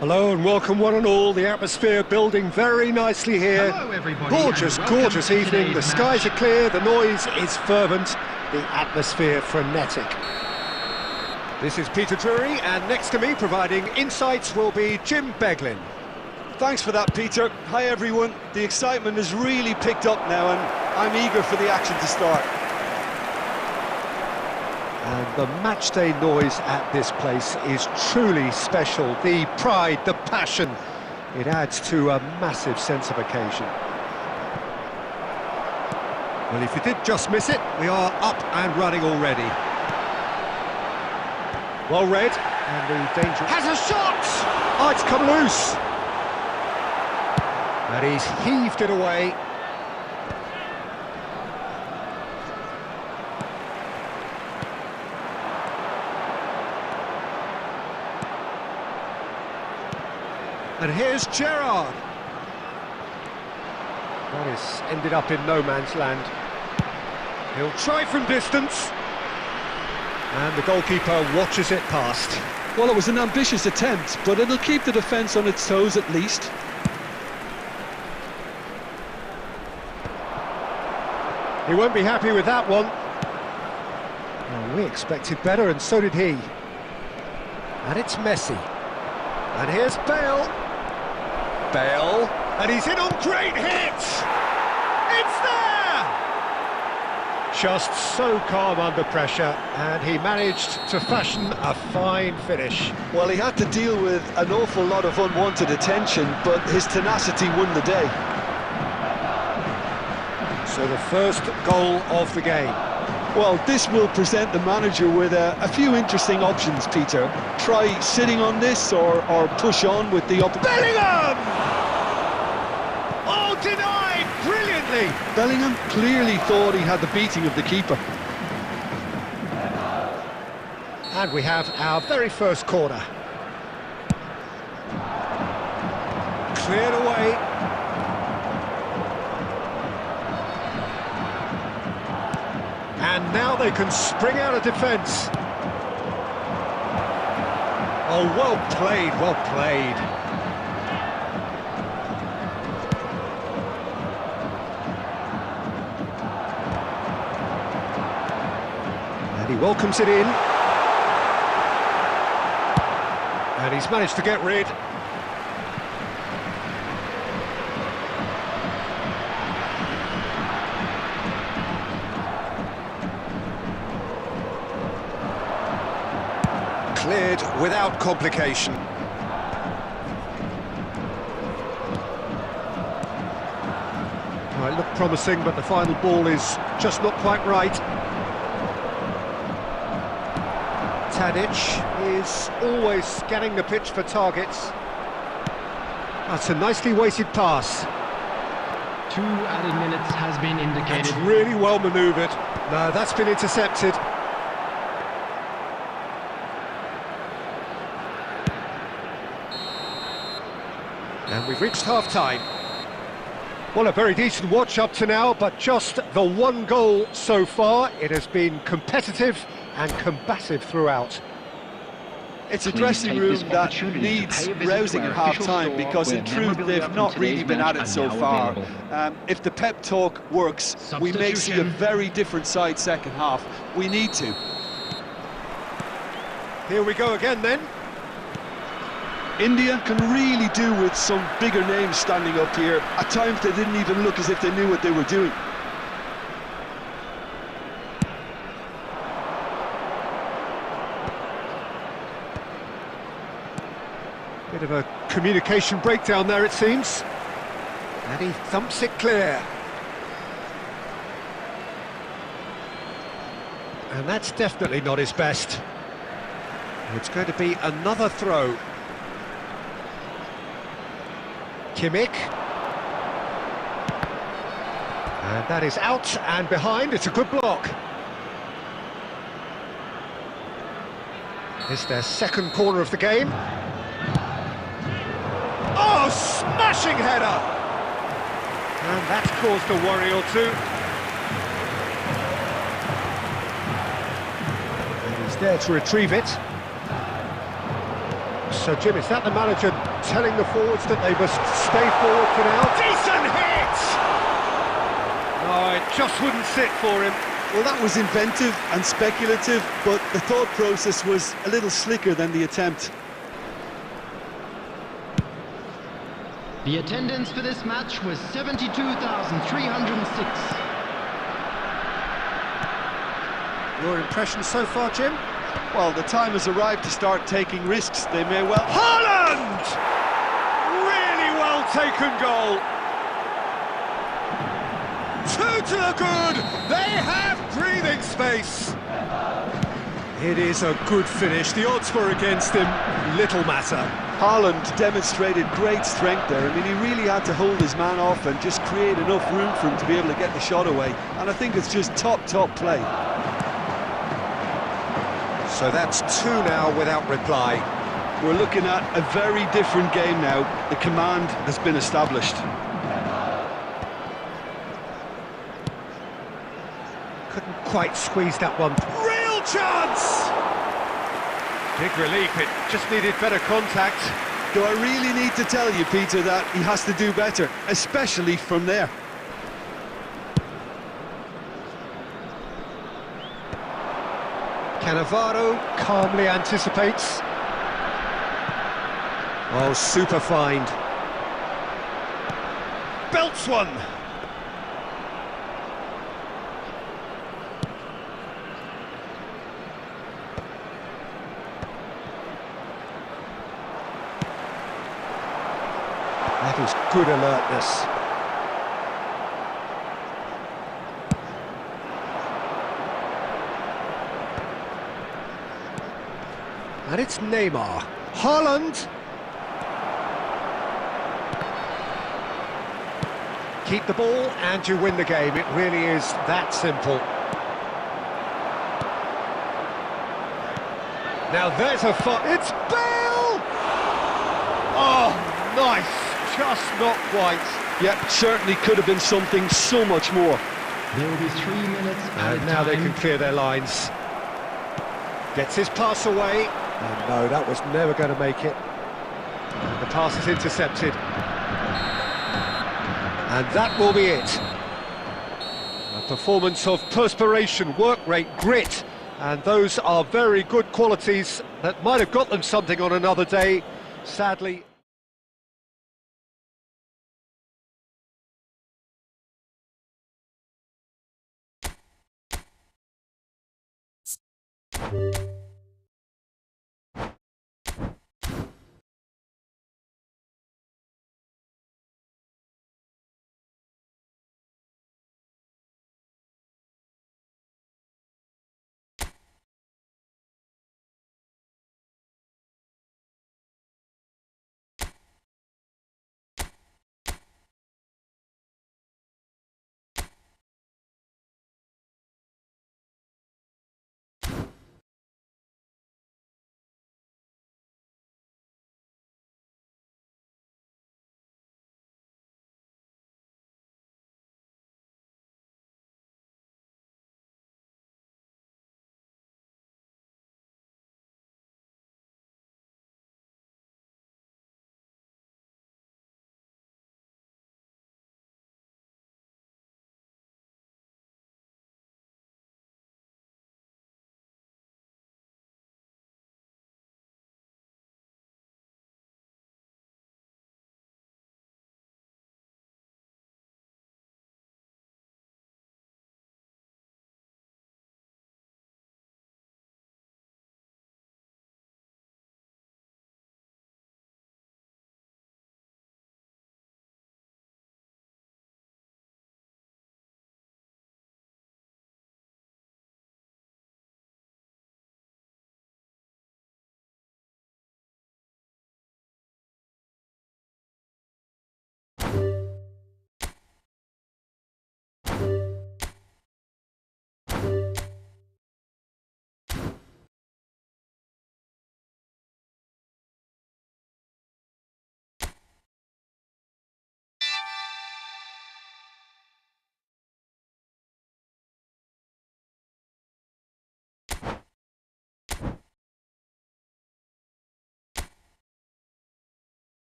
Hello and welcome one and all. The atmosphere building very nicely here. Hello everybody. Gorgeous, and welcome gorgeous to evening. The today's skies match. are clear, the noise is fervent, the atmosphere frenetic. This is Peter Drury, and next to me providing insights will be Jim Beglin. Thanks for that, Peter. Hi, everyone. The excitement has really picked up now, and I'm eager for the action to start. And the matchday noise at this place is truly special. The pride, the passion, it adds to a massive sense of occasion. Well, if you did just miss it, we are up and running already. Well read, and the danger... Has a shot! Oh, it's come loose! And he's heaved it away. And here's Gerrard. That is ended up in no man's land. He'll try from distance. And the goalkeeper watches it past. Well, it was an ambitious attempt, but it'll keep the defence on its toes at least. He won't be happy with that one. Well, we expected better, and so did he. And it's Messi. And here's Bale. Bale, and he's in on great hits! It's there! Just so calm under pressure, and he managed to fashion a fine finish. Well, he had to deal with an awful lot of unwanted attention, but his tenacity won the day. So the first goal of the game. Well, this will present the manager with a few interesting options, Peter. Try sitting on this or push on with the upper... Bellingham! Oh, denied brilliantly! Bellingham clearly thought he had the beating of the keeper. And we have our very first corner. Cleared away. And now they can spring out of defence. Oh, well played, well played. And he welcomes it in. And he's managed to get rid. Cleared without complication. Well, it looked promising, but the final ball is just not quite right. Tadic is always scanning the pitch for targets. That's a nicely weighted pass. 2 added minutes has been indicated. It's really well manoeuvred. No, that's been intercepted. And we've reached half-time. Well, a very decent watch up to now, but just the one goal so far. It has been competitive and combative throughout. It's a dressing room that needs rousing at half-time because in truth they've not really been at it so far. If the pep talk works, we may see a very different side second half. We need to. Here we go again then. India can really do with some bigger names standing up here. At times they didn't even look as if they knew what they were doing. Bit of a communication breakdown there, it seems. And he thumps it clear. And that's definitely not his best. It's going to be another throw. Kimmich. And that is out and behind. It's a good block. It's their second corner of the game. Oh, smashing header! And that's caused a worry or two. And he's there to retrieve it. So, Jim, is that the manager telling the forwards that they must stay forward for now. Decent hit! No, it just wouldn't sit for him. Well, that was inventive and speculative, but the thought process was a little slicker than the attempt. The attendance for this match was 72,306. Your impression so far, Jim? Well, the time has arrived to start taking risks. They may well... Haaland! Really well taken goal. 2 to the good. They have breathing space. It is a good finish. The odds were against him. Little matter. Haaland demonstrated great strength there. I mean, he really had to hold his man off and just create enough room for him to be able to get the shot away. And I think it's just top play. So that's 2 now without reply. We're looking at a very different game now. The command has been established. Couldn't quite squeeze that one. Real chance! Big relief, it just needed better contact. Do I really need to tell you, Peter, that he has to do better, especially from there? Cannavaro calmly anticipates. Oh, super find. Belts one. That is good alertness. And it's Neymar. Haaland! Keep the ball and you win the game. It really is that simple. Now there's a it's Bale! Oh, nice. Just not quite. Yeah, certainly could have been something so much more. There will be 3 minutes And now they can clear their lines. Gets his pass away. And no, that was never going to make it. The pass is intercepted. And that will be it. A performance of perspiration, work rate, grit. And those are very good qualities that might have got them something on another day. Sadly...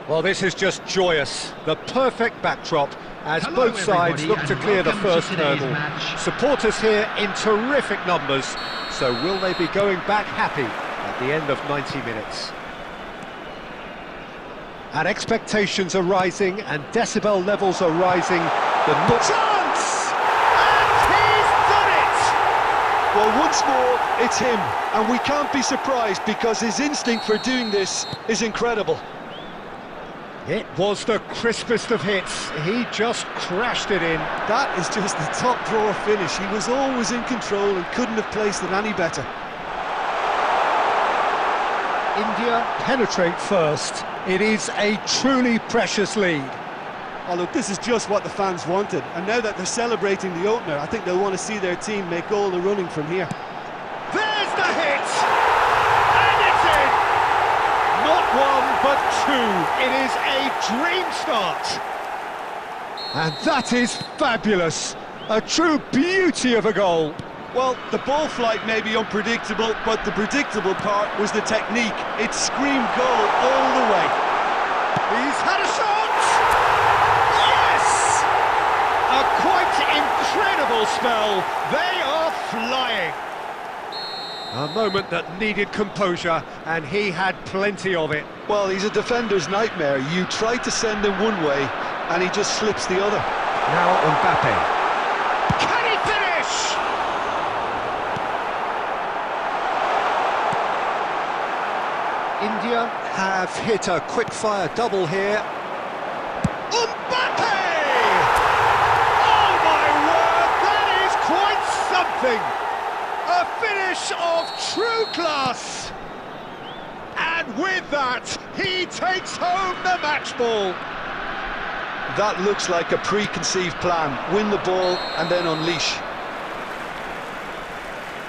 Well, this is just joyous. The perfect backdrop as Hello, both sides everybody, look to and clear the welcome to first today's hurdle. match. Supporters here in terrific numbers, so will they be going back happy at the end of 90 minutes? And expectations are rising and decibel levels are rising. The chance! And he's done it! Well, once more, it's him, and we can't be surprised because his instinct for doing this is incredible. It was the crispest of hits. He just crashed it in. That is just the top drawer finish. He was always in control and couldn't have placed it any better. India penetrate first. It is a truly precious lead. Oh, look, this is just what the fans wanted. And now that they're celebrating the opener, I think they'll want to see their team make all the running from here. There's the hit! And it's in! Not one, but two. It is a dream start. And that is fabulous. A true beauty of a goal. Well, the ball flight may be unpredictable, but the predictable part was the technique. It screamed goal all the way. He's had a shot! Yes! A quite incredible spell. They are flying. A moment that needed composure, and he had plenty of it. Well, he's a defender's nightmare. You try to send him one way, and he just slips the other. Now Mbappe. Can he finish? India have hit a quick-fire double here. Mbappe! Oh my word, that is quite something! A finish of true class! And with that, he takes home the match ball. That looks like a preconceived plan. Win the ball and then unleash.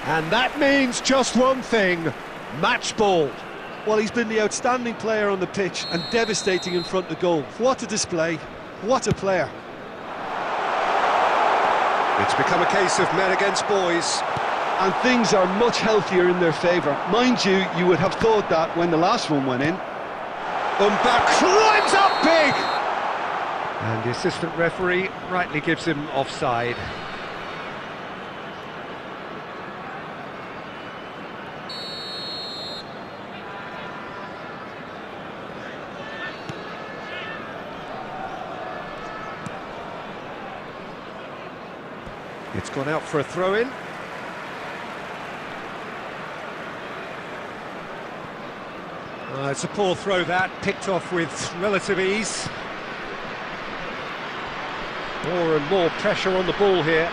And that means just one thing, match ball. Well, he's been the outstanding player on the pitch and devastating in front of goal. What a display, what a player. It's become a case of men against boys. And things are much healthier in their favour. Mind you, you would have thought that when the last one went in. Mbappe climbs up big! And the assistant referee rightly gives him offside. It's gone out for a throw-in. It's a poor throw that, picked off with relative ease. More and more pressure on the ball here.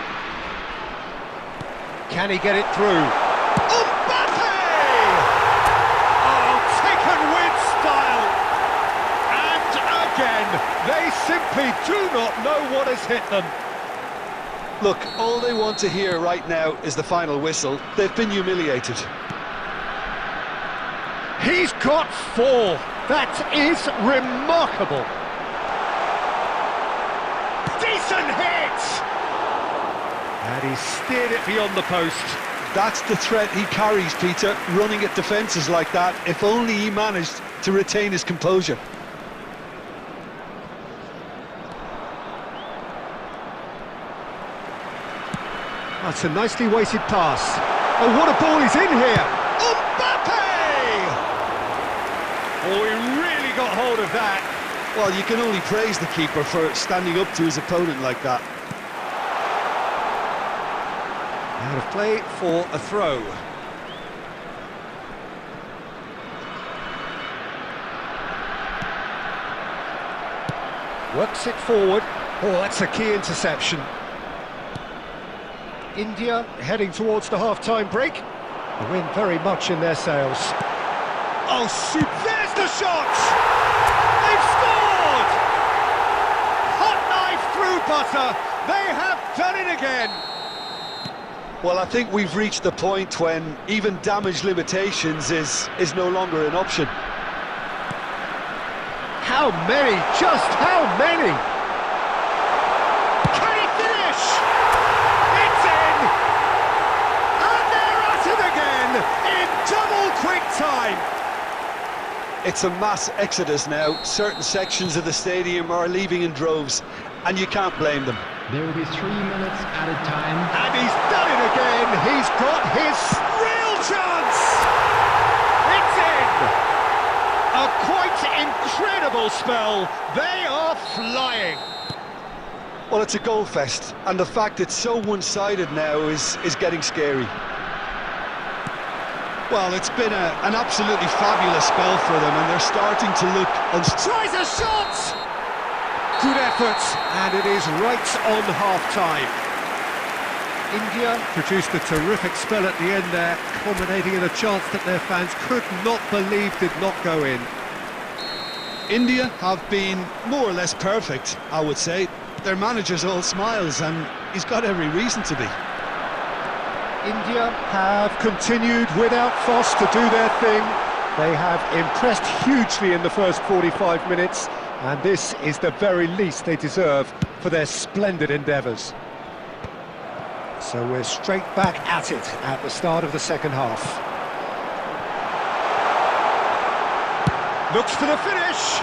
Can he get it through? Mbappe! Oh, taken with style! And again, they simply do not know what has hit them. Look, all they want to hear right now is the final whistle. They've been humiliated. He's got four. That is remarkable. Decent hit! And he steered it beyond the post. That's the threat he carries, Peter, running at defences like that. If only he managed to retain his composure. That's a nicely weighted pass. Oh, what a ball he's in here! Mbappe! Oh, he really got hold of that. Well, you can only praise the keeper for standing up to his opponent like that. Out of play for a throw. Works it forward. Oh, that's a key interception. India heading towards the half-time break. The wind very much in their sails. Oh, shoot! There's the shot! They've scored! Hot knife through butter. They have done it again. Well, I think we've reached the point when even damage limitations is no longer an option. How many? Just how many? Can he finish? It's in! And they're at it again in double quick time. It's a mass exodus now. Certain sections of the stadium are leaving in droves, and you can't blame them. There will be 3 minutes added time. And he's done it again. He's got his real chance. It's in. A quite incredible spell. They are flying. Well, it's a goal fest, and the fact it's so one-sided now is getting scary. Well, it's been an absolutely fabulous spell for them, and they're starting to look Tries a shot. Good effort, and it is right on half-time. India produced a terrific spell at the end there, culminating in a chance that their fans could not believe did not go in. India have been more or less perfect, I would say. Their manager's all smiles, and he's got every reason to be. India have continued without fuss to do their thing. They have impressed hugely in the first 45 minutes, and this is the very least they deserve for their splendid endeavours. So we're straight back at it at the start of the second half. Looks for the finish.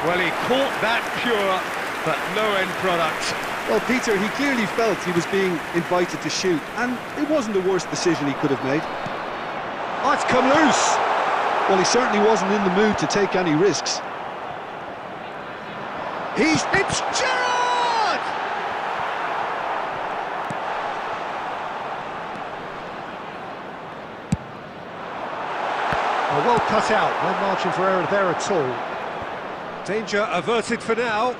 Well, he caught that pure, but no end product. Well, Peter, he clearly felt he was being invited to shoot, and it wasn't the worst decision he could have made. Oh, it's come loose. Well, he certainly wasn't in the mood to take any risks. It's Gerrard! Well cut out, no margin for error there at all. Danger averted for now.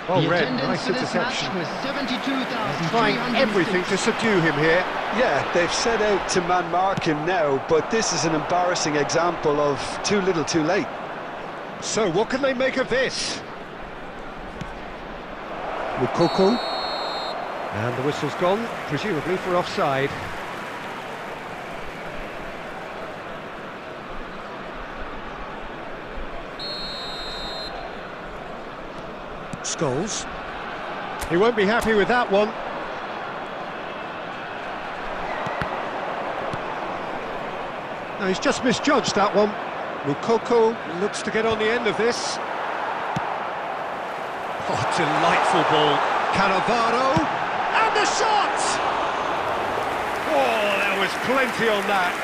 Well The read, attendance nice for this interception. match was 72,306. Trying everything to subdue him here. Yeah, they've set out to man-mark him now, but this is an embarrassing example of too little too late. So what can they make of this? Mukoko. And the whistle's gone, presumably for offside. Scholes. He won't be happy with that one. No, he's just misjudged that one. Mukoko looks to get on the end of this. Oh, delightful ball. Cannavaro. And the shot! Oh, there was plenty on that.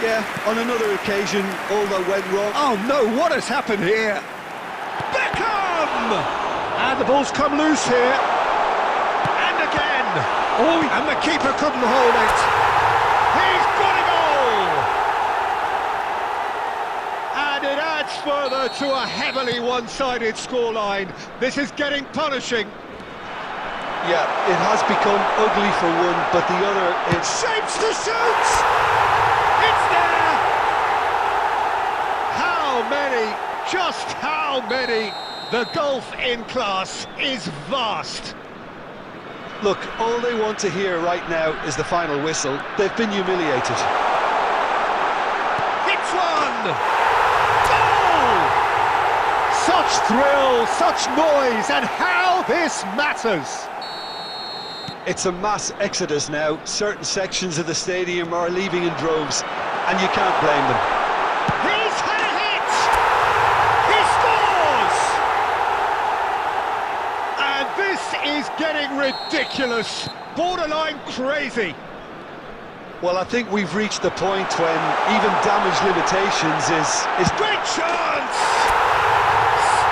Yeah, on another occasion, all that went wrong. Oh no, what has happened here? Beckham! And the ball's come loose here. And again. Oh, and the keeper couldn't hold it. He's got a goal! And it adds further to a heavily one-sided scoreline. This is getting punishing. Yeah, it has become ugly for one, but the other, it's... Shapes to shoot! It's there! How many? Just how many? The gulf in class is vast. Look, all they want to hear right now is the final whistle. They've been humiliated. Hits one! Goal! Such thrill, such noise, and how this matters! It's a mass exodus now. Certain sections of the stadium are leaving in droves, and you can't blame them. He's had a hit! He scores! And this is getting ridiculous, borderline crazy. Well, I think we've reached the point when even damage limitations is Great chance!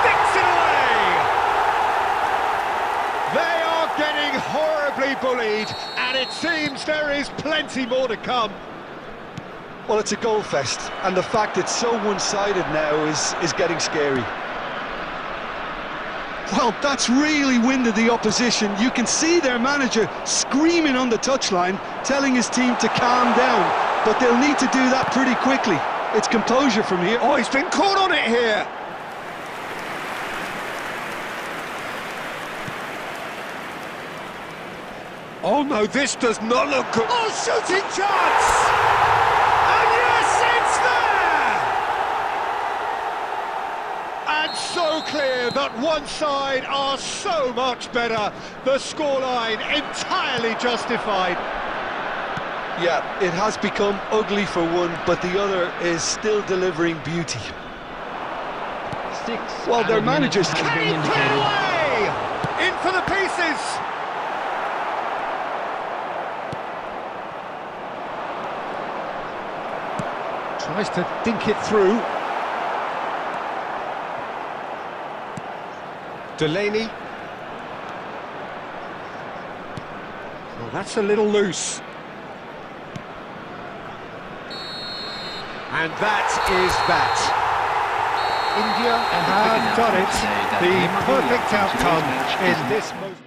Sticks it away! They are getting horribly bullied, and it seems there is plenty more to come. Well, it's a goal fest, and the fact it's so one-sided now is getting scary. Well, that's really winded the opposition. You can see their manager screaming on the touchline, telling his team to calm down, but they'll need to do that pretty quickly. It's composure from here. Oh, he's been caught on it here! Oh no, this does not look good. Oh, shooting chance! And yes, it's there! And so clear that one side are so much better. The scoreline entirely justified. Yeah, it has become ugly for one, but the other is still delivering beauty. 6 Well, their added minutes managers has Can been he put it indicated. away? In for the pieces! Tries to dink it through. Delaney. Well, that's a little loose. And that is that. India have done it. The perfect outcome in this most...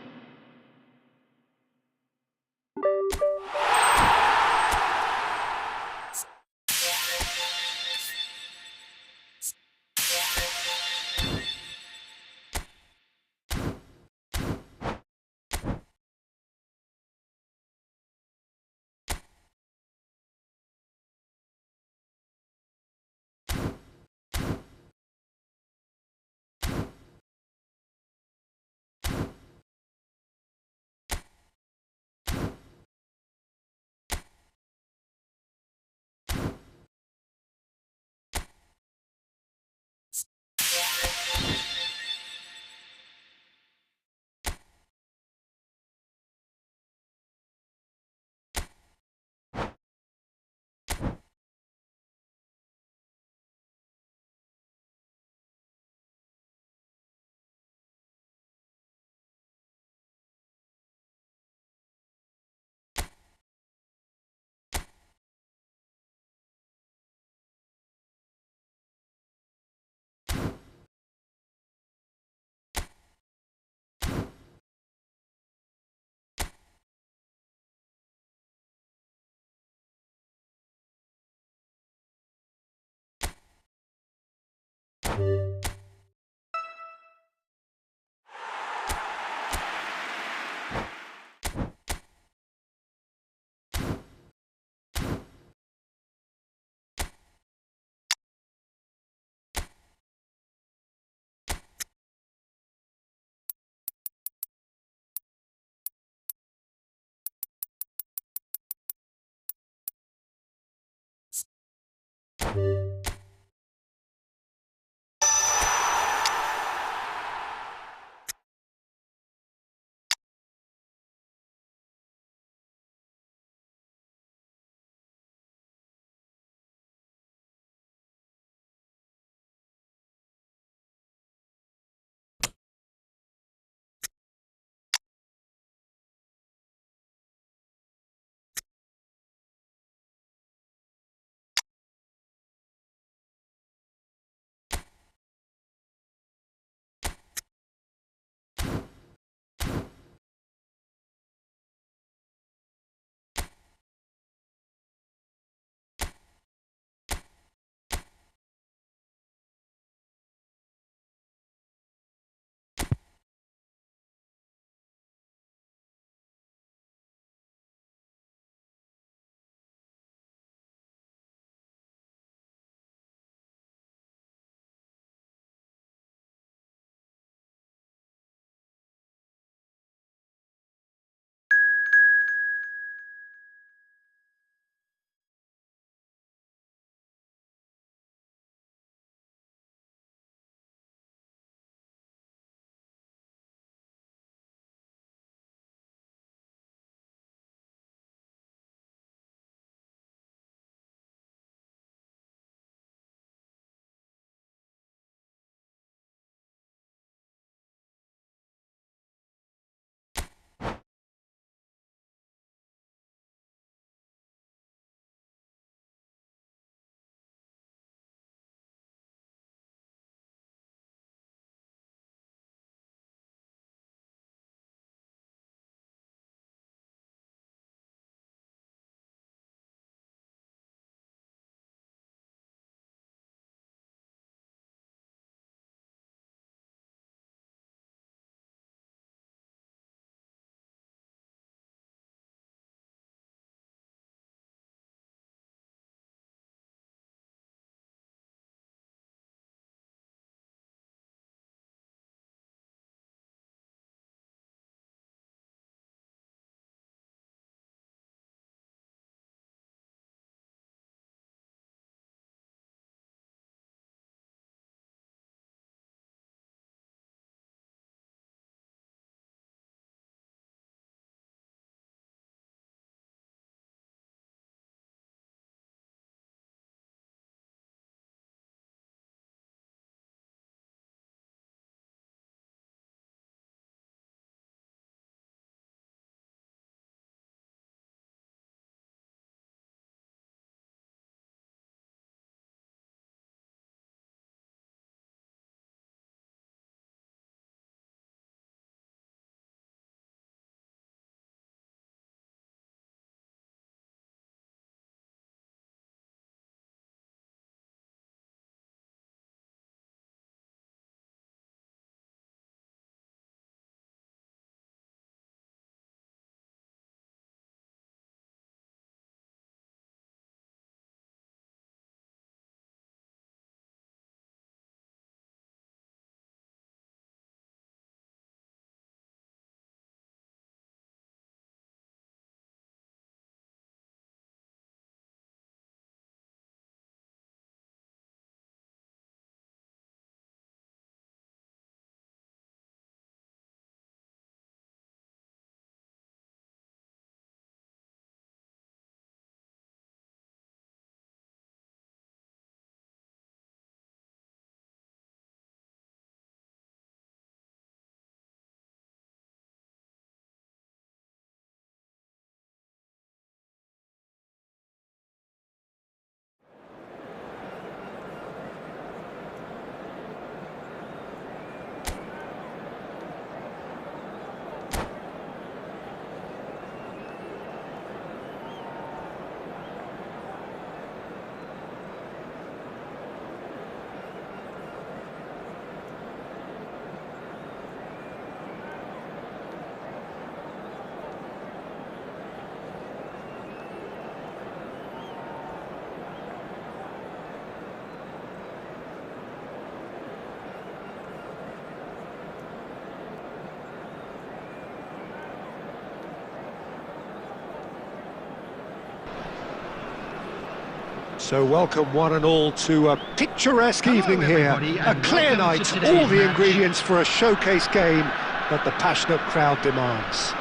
So welcome one and all to a picturesque evening here. A clear night, all the ingredients for a showcase game that the passionate crowd demands.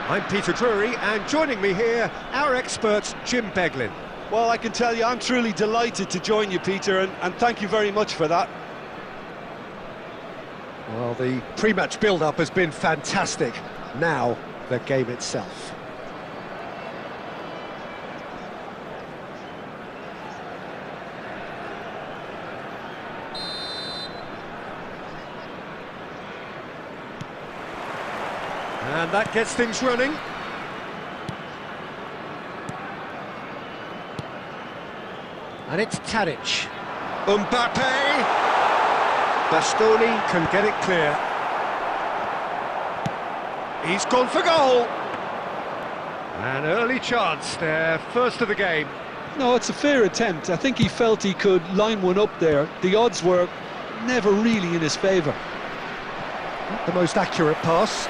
I'm Peter Drury, and joining me here, our expert Jim Beglin. Well, I can tell you I'm truly delighted to join you, Peter, and thank you very much for that. Well, the pre-match build-up has been fantastic. Now, the game itself. And that gets things running. And it's Tadic. Mbappe! Bastoni can get it clear. He's gone for goal. An early chance there, first of the game. No, it's a fair attempt. I think he felt he could line one up there. The odds were never really in his favour. Not the most accurate pass.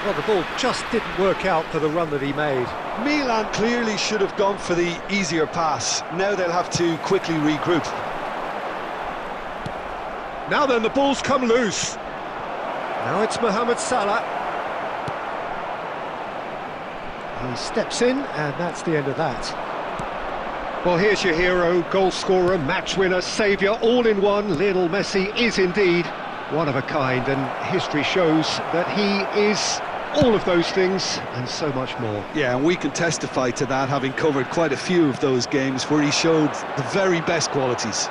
Well, the ball just didn't work out for the run that he made. Milan clearly should have gone for the easier pass. Now they'll have to quickly regroup. Now then, the ball's come loose. Now it's Mohamed Salah. He steps in, and that's the end of that. Well, here's your hero, goal scorer, match winner, saviour, all in one. Lionel Messi is indeed one of a kind, and history shows that he is all of those things and so much more. Yeah, and we can testify to that, having covered quite a few of those games where he showed the very best qualities.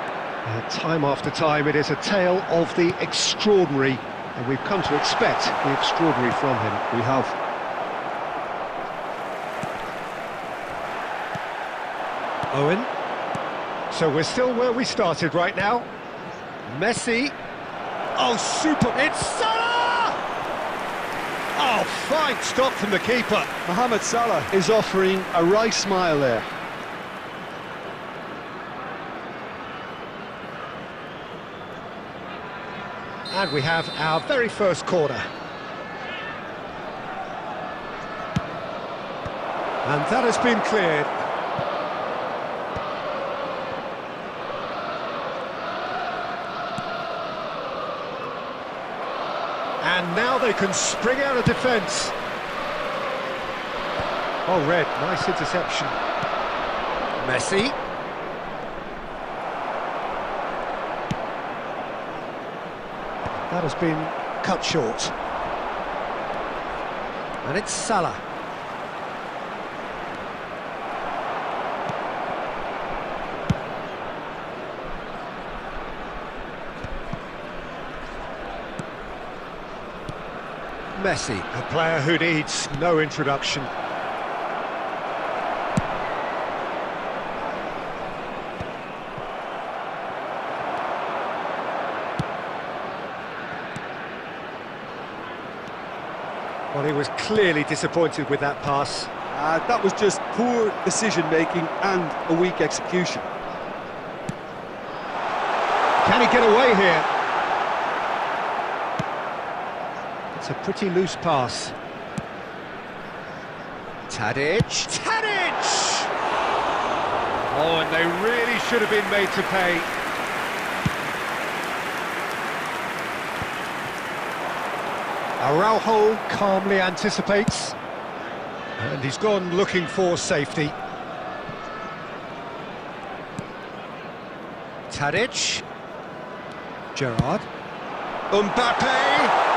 Time after time, it is a tale of the extraordinary, and we've come to expect the extraordinary from him. We have. Owen. So we're still where we started right now. Messi. Oh, super! It's Salah! Oh, fine stop from the keeper. Mohamed Salah is offering a wry smile there. And we have our very first corner. And that has been cleared. And now they can spring out of defence. Oh, red, nice interception. Messi. That has been cut short. And it's Salah. Messi, a player who needs no introduction. Well, he was clearly disappointed with that pass. That was just poor decision-making and a weak execution. Can he get away here? It's a pretty loose pass. Tadic! Tadic! Oh, and they really should have been made to pay. Araujo calmly anticipates, and he's gone looking for safety. Tadic, Gerrard, Mbappe,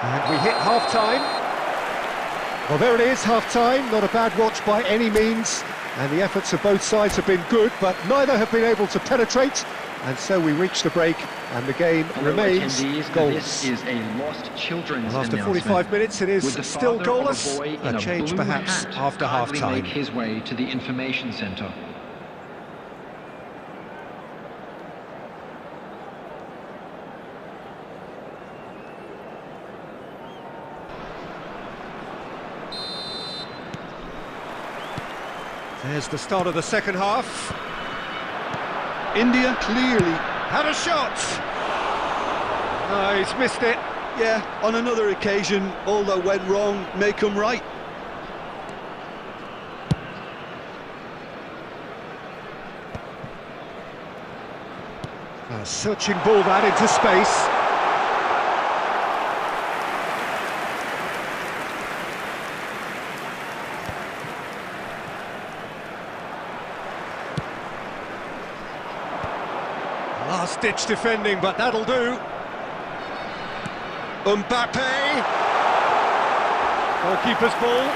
and we hit half-time. Well, there it is, half-time, not a bad watch by any means, and the efforts of both sides have been good, but neither have been able to penetrate. And so we reach the break, and the game remains goalless. This is a lost children's Well, after 45 minutes, it is still goalless. A change perhaps after half-time. Make his way to the information centre. There's the start of the second half. India clearly Had a shot! No, he's missed it. Yeah, on another occasion, all that went wrong may come right. Searching ball that into space. Last-ditch defending, but that'll do. Mbappe. Goalkeeper's ball.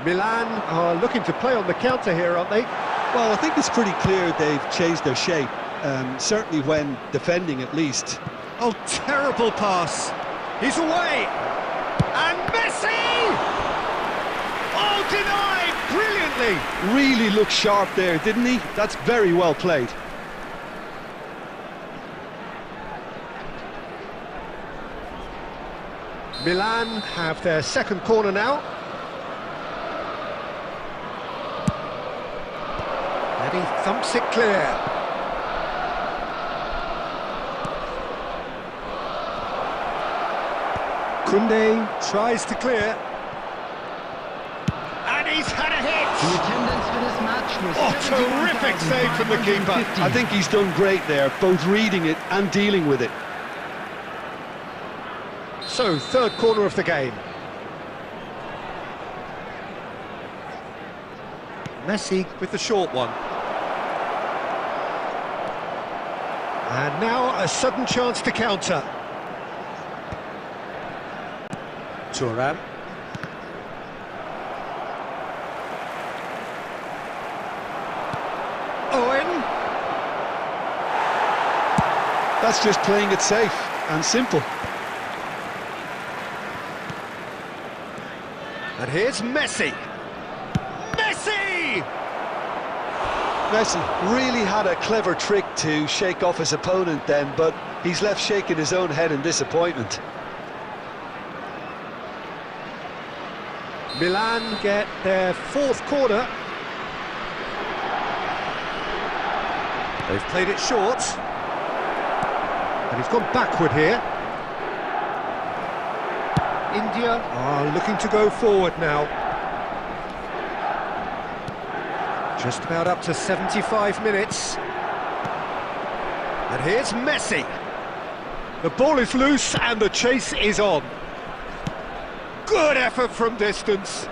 Milan are looking to play on the counter here, aren't they? Well, I think it's pretty clear they've changed their shape, certainly when defending at least. Oh, terrible pass. He's away. And Messi! Oh, denied brilliantly. Really looked sharp there, didn't he? That's very well played. Milan have their second corner now. And he thumps it clear. Koundé tries to clear. And he's had a hit! The attendance for this match was Oh, terrific save from the keeper. I think he's done great there, both reading it and dealing with it. So, third corner of the game. Messi with the short one. And now a sudden chance to counter. Thuram. Owen. That's just playing it safe and simple. And here's Messi. Messi! Messi really had a clever trick to shake off his opponent then, but he's left shaking his own head in disappointment. Milan get their fourth corner. They've played it short. And he's gone backward here. India are looking to go forward now. Just about up to 75 minutes. And here's Messi. The ball is loose and the chase is on. Good effort from distance.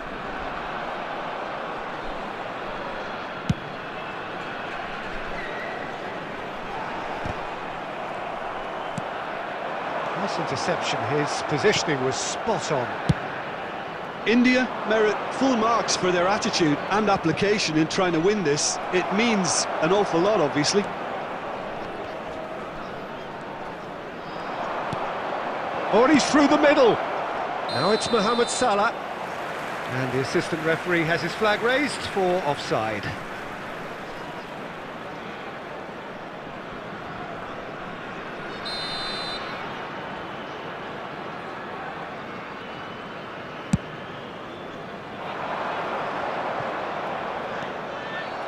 Nice interception. His positioning was spot on. India merit full marks for their attitude and application in trying to win this. It means an awful lot, obviously. Oh, and he's through the middle. Now it's Mohamed Salah. And the assistant referee has his flag raised for offside.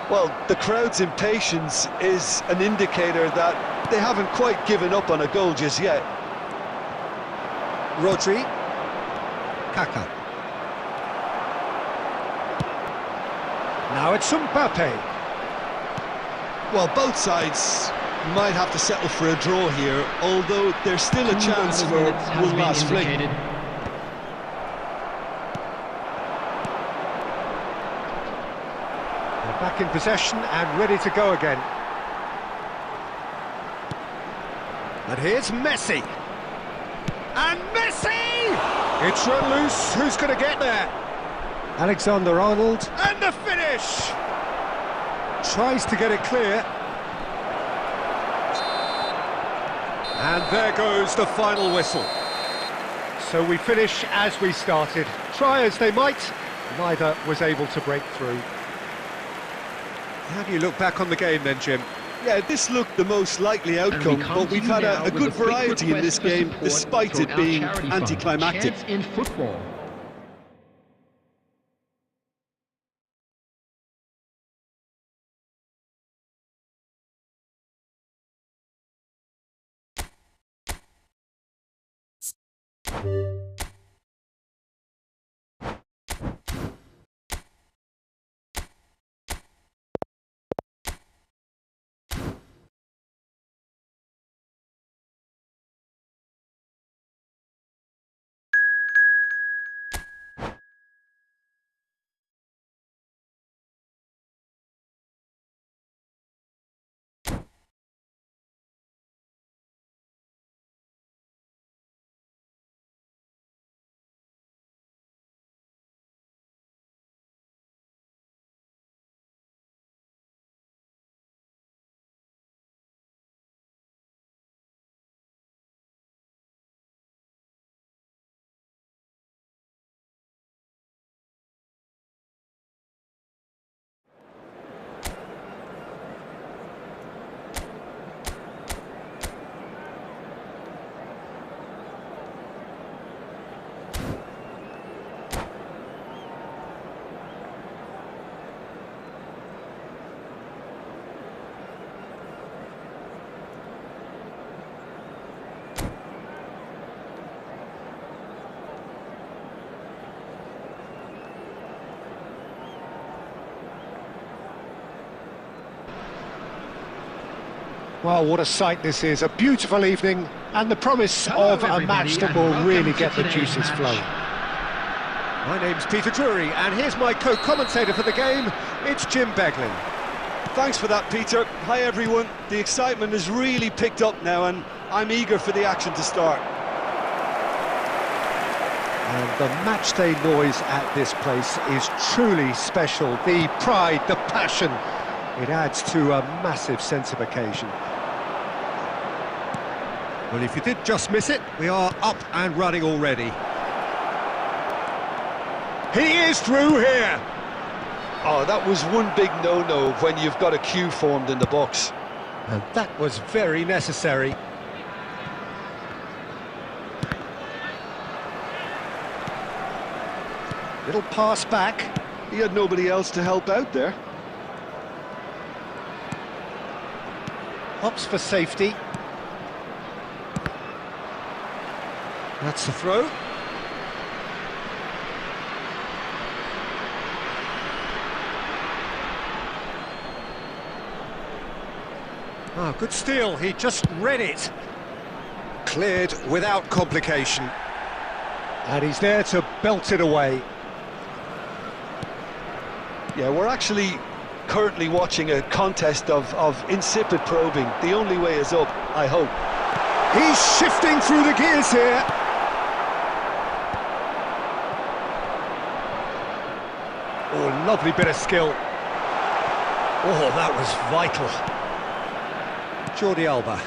Well, the crowd's impatience is an indicator that they haven't quite given up on a goal just yet. Rodri. Kaka. Now it's Mbappe. Well, both sides might have to settle for a draw here, although there's still a chance for one last fling. They're back in possession and ready to go again. And here's Messi. And Messi! It's run loose. Who's going to get there? Alexander-Arnold. And the finish! Tries to get it clear. And there goes the final whistle. So we finish as we started. Try as they might, neither was able to break through. How do you look back on the game then, Jim? Yeah, this looked the most likely outcome, but we've had a good variety in this game, despite it being anticlimactic. In football. Well, what a sight this is. A beautiful evening and the promise of a match that will really get the juices flowing. My name's Peter Drury, and here's my co-commentator for the game. It's Jim Beglin. Thanks for that, Peter. Hi, everyone. The excitement has really picked up now, and I'm eager for the action to start. And the matchday noise at this place is truly special. The pride, the passion, it adds to a massive sense of occasion. Well, if you did just miss it, we are up and running already. He is through here! Oh, that was one big no-no when you've got a queue formed in the box. And that was very necessary. Little pass back. He had nobody else to help out there. Hops for safety. That's the throw. Oh, good steal, he just read it. Cleared without complication. And he's there to belt it away. Yeah, we're actually currently watching a contest of insipid probing. The only way is up, I hope. He's shifting through the gears here. Oh, lovely bit of skill. Oh, that was vital. Jordi Alba.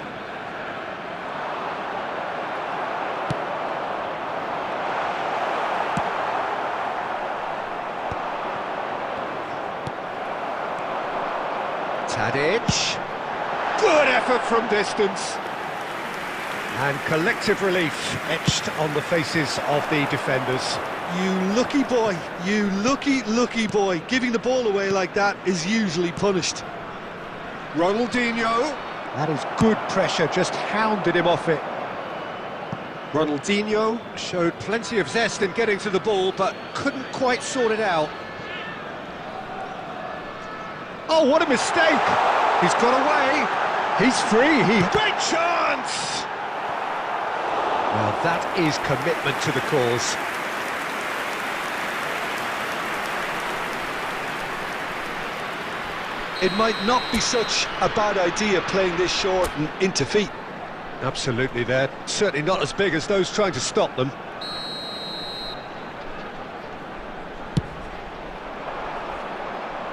Tadic. Good effort from distance. And collective relief etched on the faces of the defenders. You lucky boy, you lucky boy. Giving the ball away like that is usually punished. Ronaldinho. That is good pressure, just hounded him off it. Ronaldinho showed plenty of zest in getting to the ball, but couldn't quite sort it out. Oh, what a mistake! He's got away. He's free. Great chance! Well, that is commitment to the cause. It might not be such a bad idea playing this short and into feet. Absolutely, they're certainly not as big as those trying to stop them.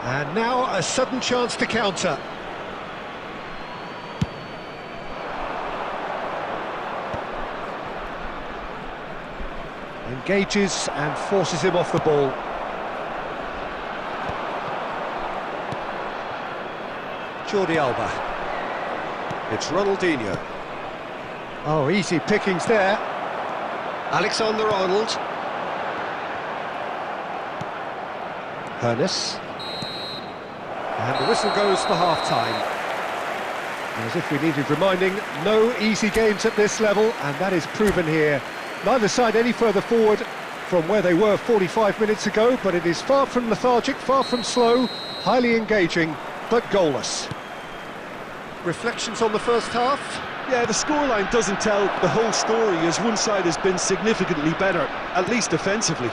And now a sudden chance to counter. Engages and forces him off the ball. Jordi Alba. It's Ronaldinho. Oh, easy pickings there. Alexander-Arnold. Hernes. And the whistle goes for half-time. As if we needed reminding, no easy games at this level, and that is proven here. Neither side any further forward from where they were 45 minutes ago, but it is far from lethargic, far from slow, highly engaging, but goalless. Reflections on the first half? Yeah, the scoreline doesn't tell the whole story, as one side has been significantly better, at least offensively.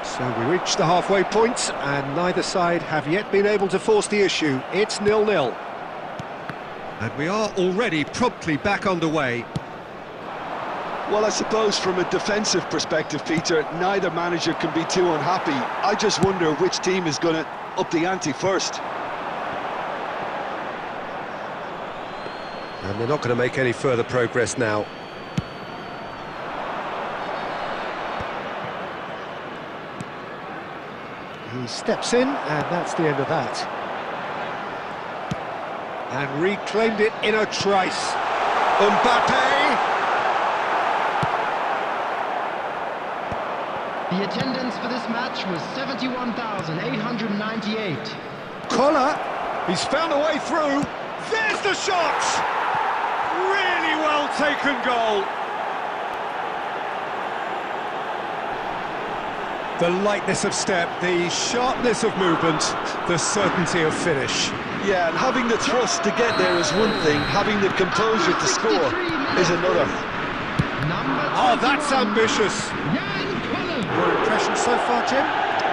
So we reach the halfway point, and neither side have yet been able to force the issue. It's 0-0. And we are already promptly back underway. Well, I suppose from a defensive perspective, Peter, neither manager can be too unhappy. I just wonder which team is going to up the ante first. And they're not going to make any further progress now. He steps in, and that's the end of that. And reclaimed it in a trice. Mbappe! The attendance for this match was 71,898. Collar, he's found a way through. There's the shot! Really well taken goal. The lightness of step, the sharpness of movement, the certainty of finish. Yeah, and having the thrust to get there is one thing, having the composure to score is another. Oh, that's ambitious. Your impression so far, Jim?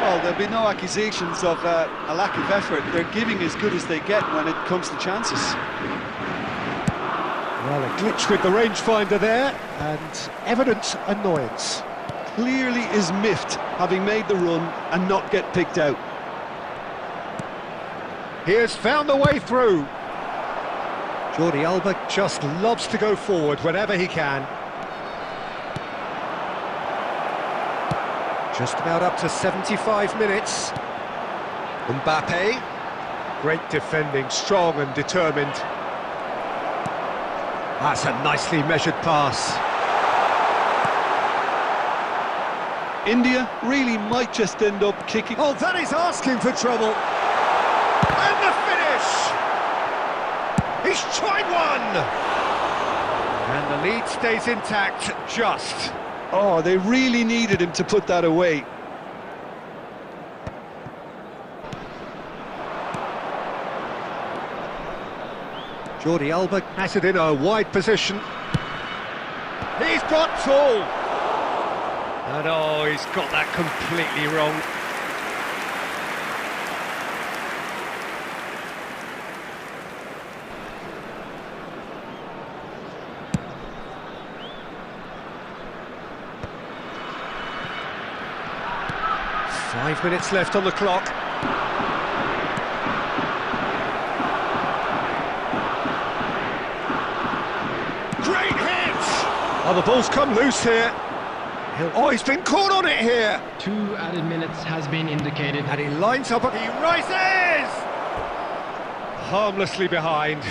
Well, there'll be no accusations of a lack of effort. They're giving as good as they get when it comes to chances. Well, a glitch with the rangefinder there, and evident annoyance. Clearly is miffed, having made the run and not get picked out. He has found the way through. Jordi Alba just loves to go forward whenever he can. Just about up to 75 minutes. Mbappe. Great defending, strong and determined. That's a nicely measured pass. India really might just end up kicking... Oh, that is asking for trouble. And the finish! He's tried one! And the lead stays intact, just. Oh, they really needed him to put that away. Jordi Alba has it in a wide position. He's got tall. And oh, he's got that completely wrong. Five minutes left on the clock. Great hit! Oh, the ball's come loose here. Oh, he's been caught on it here. 2 added minutes has been indicated. And he lines up, he rises! Harmlessly behind.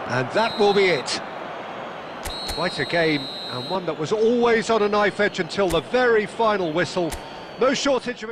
And that will be it. Quite a game, and one that was always on a knife edge until the very final whistle. No shortage of...